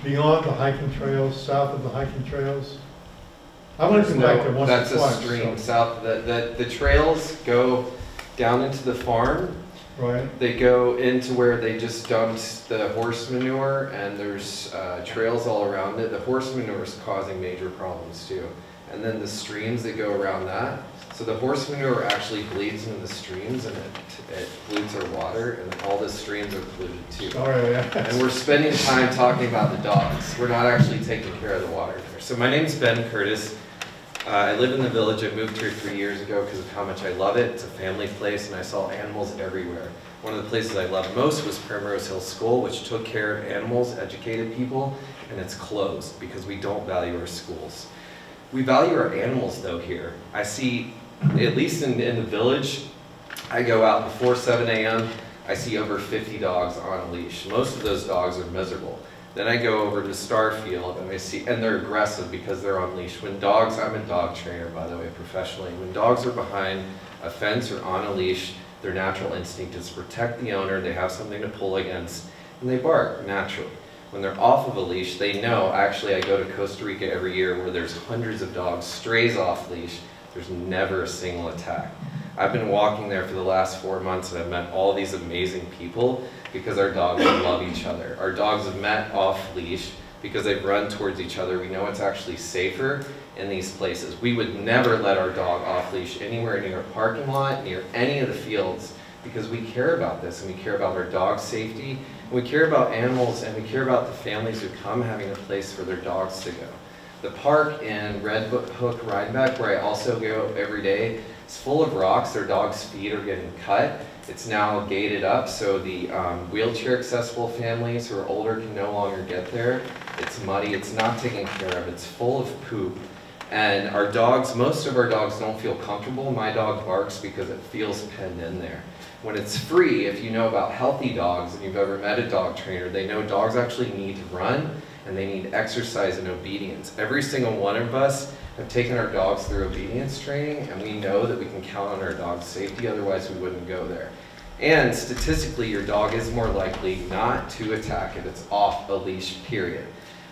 beyond the hiking trails, south of the hiking trails? I went There's back there once or That's a twice. stream so- south, the trails go down into the farm. Right. They go into where they just dumped the horse manure and there's trails all around it. The horse manure is causing major problems too. And then the streams that go around that. So the horse manure actually bleeds into the streams and it pollutes our water and all the streams are polluted too. Oh, yeah. And we're spending time talking about the dogs. We're not actually taking care of the water there. So my name's Ben Curtis. I live in the village. I moved here 3 years ago because of how much I love it. It's a family place and I saw animals everywhere. One of the places I loved most was Primrose Hill School, which took care of animals, educated people, and it's closed because we don't value our schools. We value our animals though here. I see, at least in the village, I go out before 7 a.m., I see over 50 dogs on a leash. Most of those dogs are miserable. Then I go over to Starfield and I see, and they're aggressive because they're on leash. When dogs, I'm a dog trainer by the way, professionally. When dogs are behind a fence or on a leash, their natural instinct is to protect the owner, they have something to pull against, and they bark naturally. When they're off of a leash, they know, actually I go to Costa Rica every year where there's hundreds of dogs, strays off leash, there's never a single attack. I've been walking there for the last 4 months and I've met all these amazing people because our dogs love each other. Our dogs have met off leash because they've run towards each other. We know it's actually safer in these places. We would never let our dog off leash anywhere near a parking lot, near any of the fields, because we care about this and we care about our dog's safety, and we care about animals, and we care about the families who come having a place for their dogs to go. The park in Red Hook, Rhinebeck, where I also go every day, is full of rocks. Their dogs' feet are getting cut. It's now gated up, so the wheelchair accessible families who are older can no longer get there. It's muddy, it's not taken care of, it's full of poop. And our dogs, most of our dogs don't feel comfortable. My dog barks because it feels penned in there. When it's free, if you know about healthy dogs and you've ever met a dog trainer, they know dogs actually need to run and they need exercise and obedience. Every single one of us have taken our dogs through obedience training and we know that we can count on our dog's safety, otherwise we wouldn't go there. And statistically, your dog is more likely not to attack if it's off a leash, period.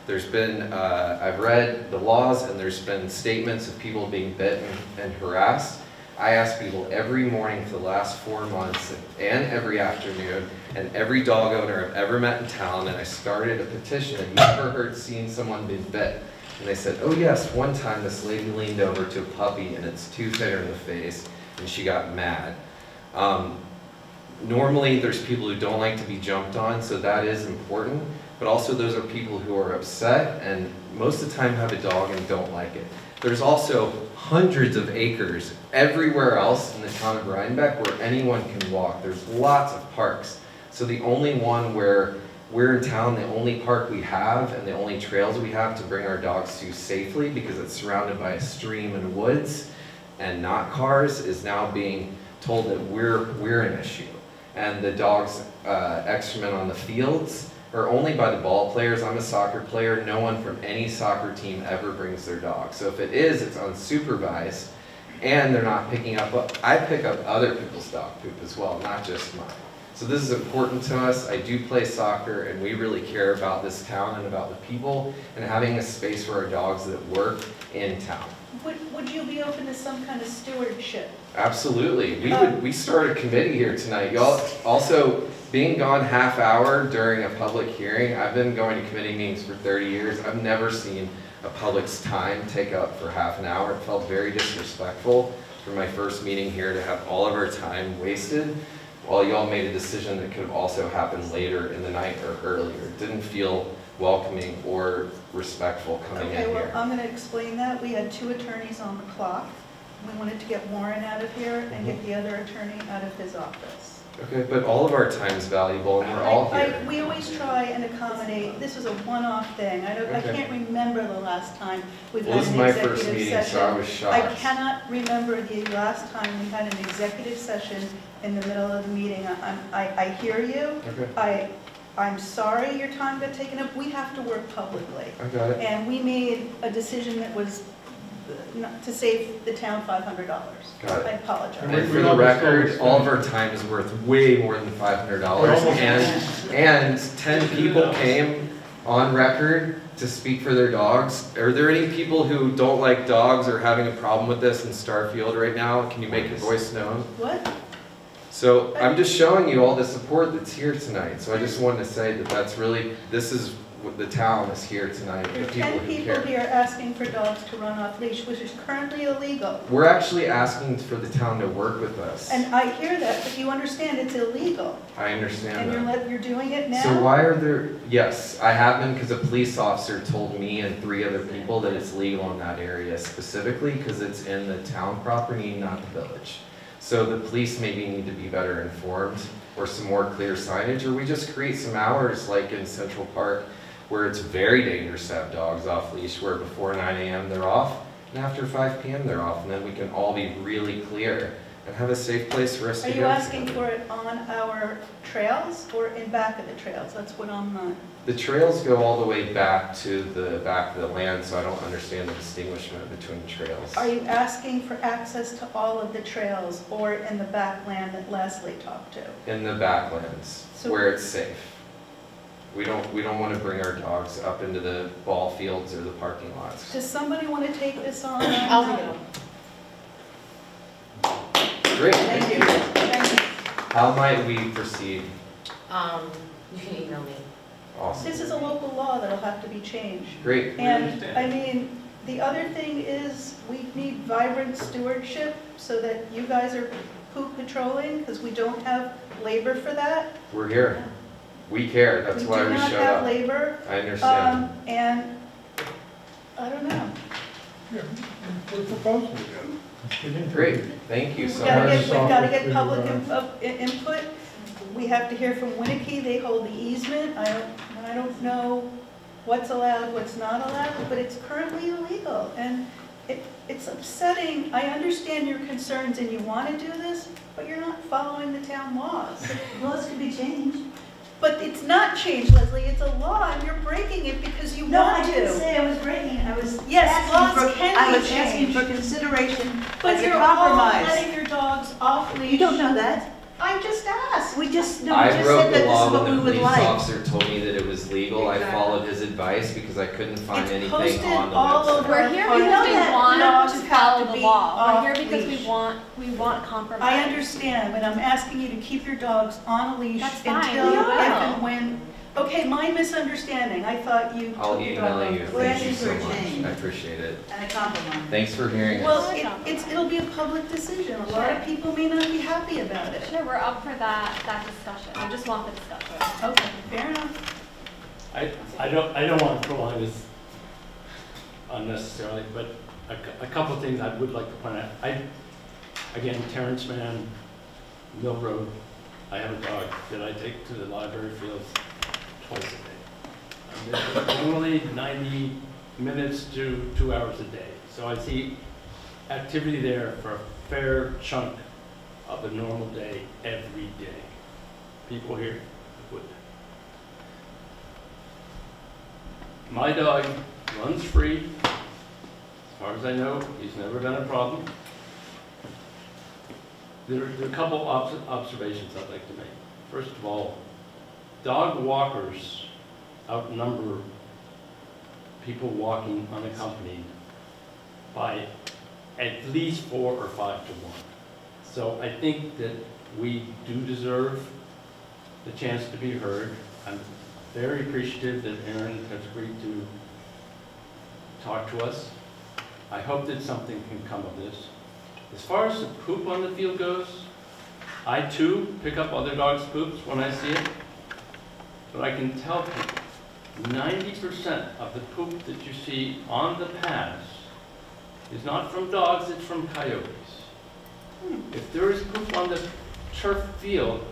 There's been, I've read the laws and there's been statements of people being bitten and harassed. I ask people every morning for the last 4 months and every afternoon, and every dog owner I've ever met in town, and I started a petition, have you ever heard seeing someone being bit? And they said, oh yes, one time this lady leaned over to a puppy and its tooth hit her in the face and she got mad. Normally there's people who don't like to be jumped on, so that is important, but also those are people who are upset and most of the time have a dog and don't like it. There's also hundreds of acres everywhere else in the town of Rhinebeck where anyone can walk. There's lots of parks. So the only one where we're in town, the only park we have and the only trails we have to bring our dogs to safely, because it's surrounded by a stream and woods and not cars, is now being told that we're an issue. And the dogs' excrement on the fields are only by the ball players. I'm a soccer player. No one from any soccer team ever brings their dog. So if it is, it's unsupervised, and they're not picking up. I pick up other people's dog poop as well, not just mine. So this is important to us. I do play soccer, and we really care about this town and about the people, and having a space for our dogs that work in town. Would you be open to some kind of stewardship? Absolutely. We started a committee here tonight. Y'all also being gone half hour during a public hearing. I've been going to committee meetings for 30 years. I've never seen a public's time take up for half an hour. It felt very disrespectful for my first meeting here to have all of our time wasted while y'all made a decision that could have also happened later in the night or earlier. It didn't feel welcoming or respectful coming in Okay, well, here. I'm going to explain that. We had 2 attorneys on the clock. We wanted to get Warren out of here and get the other attorney out of his office. Okay, but all of our time is valuable, and we're all here. We always try and accommodate. This was a one-off thing. I Okay. can't remember the last time we've Well, had this an is my executive first meeting, session. so I was shocked. I cannot remember the last time we had an executive session in the middle of the meeting. I hear you. Okay. I'm sorry your time got taken up. We have to work publicly. I got it. And we made a decision that was not to save the town $500. Got it. I apologize. And for the record, all of our time is worth way more than $500. And 10 people came on record to speak for their dogs. Are there any people who don't like dogs or having a problem with this in Starfield right now? Can you make your voice known? What? So I'm just showing you all the support that's here tonight. So I just wanted to say that that's really, this is what the town is here tonight. There are The people 10 who people care. here asking for dogs to run off leash, which is currently illegal. We're actually asking for the town to work with us. And I hear that, but you understand it's illegal. I understand And that. you're doing it now? So why are there, yes, I have been because a police officer told me and 3 other people that it's legal in that area specifically because it's in the town property, not the village. So the police maybe need to be better informed, or some more clear signage, or we just create some hours like in Central Park where it's very dangerous to have dogs off leash, where before 9 a.m. they're off and after 5 p.m. they're off, and then we can all be really clear and have a safe place for us Are to go. you asking for it on our trails or in back of the trails? That's what I'm not. The trails go all the way back to the back of the land, so I don't understand the distinguishment between trails. Are you asking for access to all of the trails or in the back land that Leslie talked to? In the backlands, So- where it's safe. We don't want to bring our dogs up into the ball fields or the parking lots. Does somebody want to take this on? I'll do it. Great. Thank you. Thank you. How might we proceed? You can email me. Awesome. This is a local law that'll have to be changed. Great. And, I mean, the other thing is, we need vibrant stewardship so that you guys are poop patrolling, because we don't have labor for that. We're here. We care. That's why we do not showed have up. labor. I understand. And, I don't know. Yeah, we're proposing it. Great. Thank you so We've much. got to get public input. We have to hear from Winnicke. They hold the easement. I don't know what's allowed, what's not allowed, but it's currently illegal. And it's upsetting. I understand your concerns and you want to do this, but you're not following the town laws. Laws could be changed. But it's not changed, Leslie. It's a law and you're breaking it because you No, want I to. didn't say I was breaking it. I was Yes, asking laws for, can I be was asking changed. for consideration But as a you're all compromise. letting your dogs off leash. You don't know that. I just asked. We just, no, we I just broke said the that this law is what when we the would police like. officer told me that it was legal. I followed his advice because I couldn't find It's anything posted on the all website. over. We're here You because know we that want dogs to have follow to the be law. We're off here because leash. we want compromise. I understand, but I'm asking you to keep your dogs on a leash That's fine, until we if will. and when. Okay, my misunderstanding. I thought you I'll took your dog email you. off. We're Thank you asking so for a much. change. I appreciate it. And a compromise. Thanks for hearing Well, us. it'll be a public decision. A lot of people may not be happy about it. Sure, we're up for that discussion. I just want the discussion. Okay, fair enough. I don't want to prolong this unnecessarily, but a couple of things I would like to point out. Again, Terrence Mann, Mill Road, I have a dog that I take to the library fields twice a day. Normally 90 minutes to 2 hours a day. So I see activity there for a fair chunk of a normal day every day. People here would. My dog runs free. As far as I know, he's never been a problem. There are a couple observations I'd like to make. First of all, dog walkers outnumber people walking unaccompanied by at least 4 or 5 to 1. So I think that we do deserve the chance to be heard. I'm very appreciative that Aaron has agreed to talk to us. I hope that something can come of this. As far as the poop on the field goes, I too pick up other dogs' poops when I see it. But I can tell people, 90% of the poop that you see on the paths is not from dogs, it's from coyotes. If there is poop on the turf field,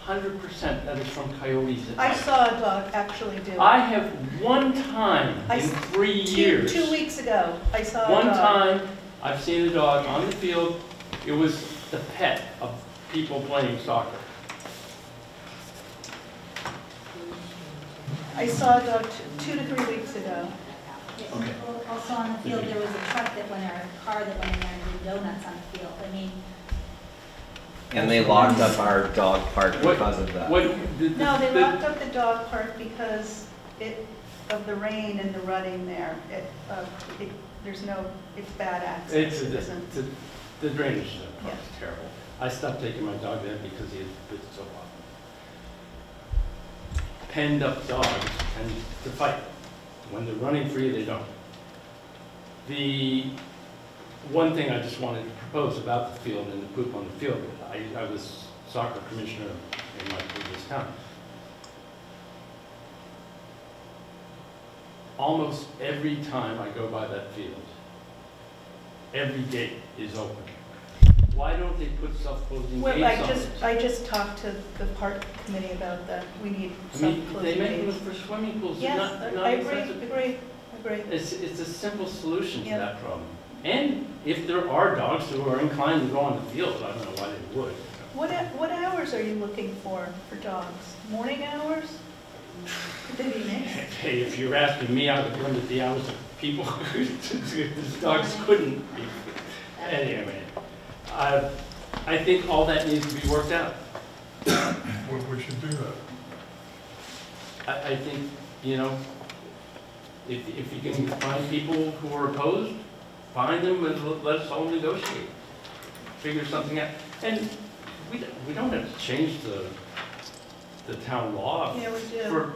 100% that is from coyotes. I saw a dog actually do it. I have one time in 3 years. 2 weeks ago, I saw a dog. One time, I've seen a dog on the field. It was the pet of people playing soccer. I saw a dog 2 to 3 weeks ago. Okay. Also on the field, there was a truck that went, or a car that went in there and did donuts on the field. I mean, And they locked up our dog park because of that. No, they locked up the dog park because of the rain and the rutting there. There's no, it's bad access. It isn't. The drainage is Yeah. terrible. I stopped taking my dog there because he had been so often. Penned up dogs tend to fight. When they're running free, they don't. The one thing I just wanted to propose about the field and the poop on the field, I was soccer commissioner in my previous town. Almost every time I go by that field, every gate is open. Why don't they put self-closing Well, gates on it? I just talked to the park committee about that. We need I mean, self-closing they make gates. them for swimming pools. Yes, not I agree, expensive. agree. It's a simple solution to Yeah. that problem. And if there are dogs who are inclined to go on the field, I don't know why they would. What hours are you looking for dogs? Morning hours? Could they be mixed? Hey, if you're asking me, I would limit the hours of people whose dogs couldn't be. Anyway, I think all that needs to be worked out. We should do that. I think, you know, if you can find people who are opposed, find them and let us all negotiate. Figure something out. And we don't have to change the town law. Yeah, we do.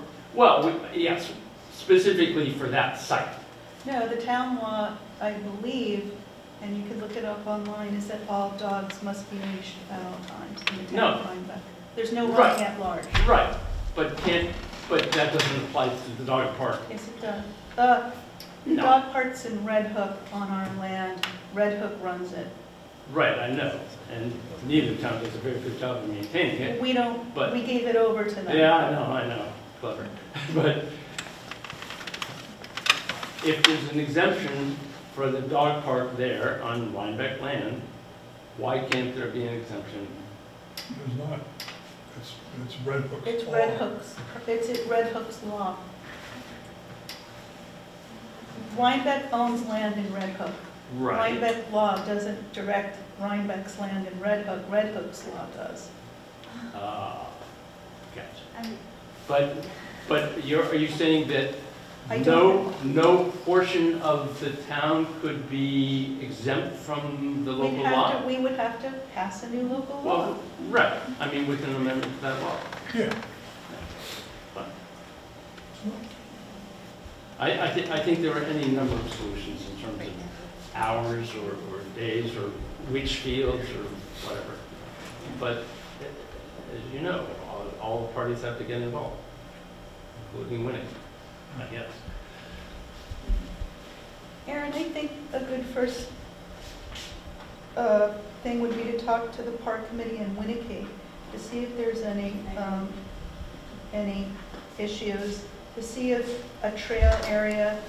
Yes, specifically for that site. No, the town law, I believe, and you can look it up online, is that all dogs must be leashed at all times in the town of Rhinebeck. There's no running at large. Right, but that doesn't apply to the dog park. Yes, it does. No. Dog park's in Red Hook on our land. Red Hook runs it. Right, I know, and neither town does a very good job of maintaining it. We don't, But- we gave it over to them. Yeah, I know, clever. But if there's an exemption for the dog park there on Rhinebeck land, why can't there be an exemption? There's not. It's Red Hook's It's law. Red Hook's, it's Red Hook's law. Rhinebeck owns land in Red Hook. Right. Rhinebeck law doesn't direct Rhinebeck's land in Red Hook. Red Hook's law does. Gotcha. But are you saying that I no portion of the town could be exempt from the local law? We would have to pass a new local law. Well, right, I mean, with an amendment to that law. Yeah. Fine. I think there are any number of solutions in terms of hours or days or which fields or whatever. But as you know, all the parties have to get involved, including winning, I guess. Aaron, I think a good first thing would be to talk to the park committee in Winnicke to see if there's any issues to see if a trail area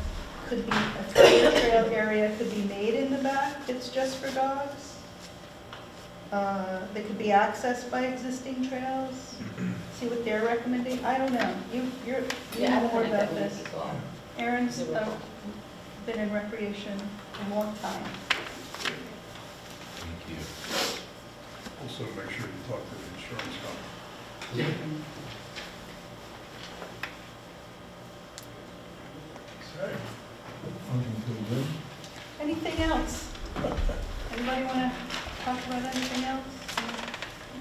could be, a further trail area could be made in the back. It's just for dogs. That could be accessed by existing trails. See what they're recommending. I don't know. You know more about this. Aaron's been in recreation a long time. Thank you. Also, make sure you talk to the insurance company. Yeah. Okay. Anything else? Anybody want to talk about anything else?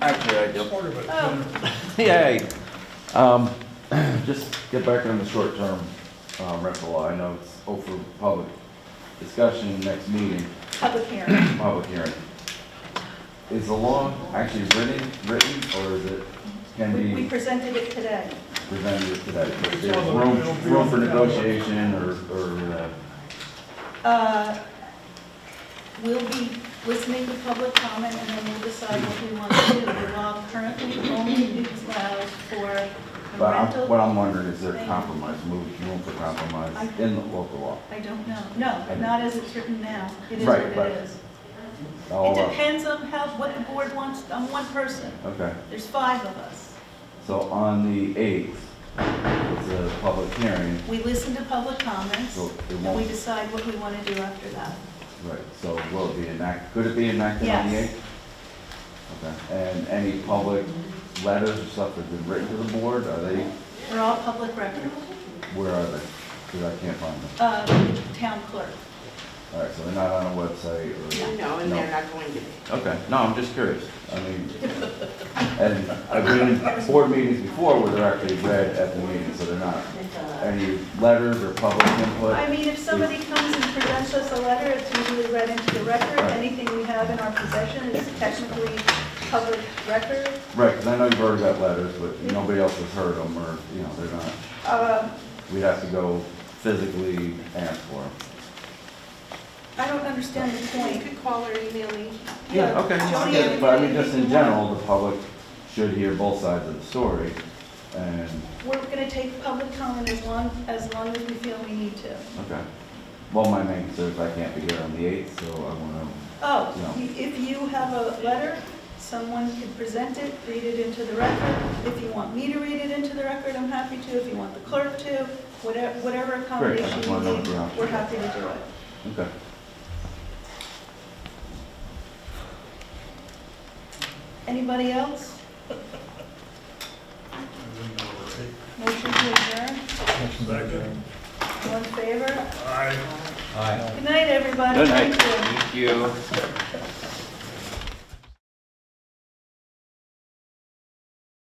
Actually, I do. Oh, Yay. Just get back on the short-term rental law. I know it's for public discussion next meeting, public hearing. public hearing. Is the law actually written, or is it, can We be presented it today. presented today? Is there room for negotiation, or We'll be listening to public comment and then we'll decide what we want to do. The law currently only allows for a rental. what I'm wondering, is there compromise, room for compromise in the local law? I don't know. No, not as it's written now. It is Right, what it is. It depends on what the board wants on one person. Okay. There's 5 of us. So on the 8th, it's a public hearing. We listen to public comments So it and won't- we decide what we want to do after that. Right, so will it be could it be enacted on the Yes. 8th? Okay, and any public letters or stuff that's been written to the board, are they, They're all public records. where are they? Because I can't find them. Town clerk. All right, so they're not on a website or? No, and they're not going to be. Okay, no, I'm just curious. I mean, and I've been in board meetings before where they're actually read at the meeting, so they're not any letters or public input? I mean, if somebody comes and presents us a letter, it's usually read into the record. Right. Anything we have in our possession is technically public record. Right, because I know you've already got letters, but nobody else has heard them, or, they're not, we'd have to go physically ask for them. I don't understand the point. You could call or email me. Yeah, okay, I get it, but I mean, just in general, the public should hear both sides of the story, and, We're going to take public comment as long as we feel we need to. okay. Well, my main concern is I can't be here on the 8th, so I want to, Oh, No. if you have a letter, someone could present it, read it into the record. If you want me to read it into the record, I'm happy to. If you want the clerk to, whatever accommodation just you wanna know need, what your options we're are. happy to do it. okay. Anybody else? Motion to adjourn? Second. All in favor? Aye. Aye. Good night, everybody. Good night. Thank you. Thank you.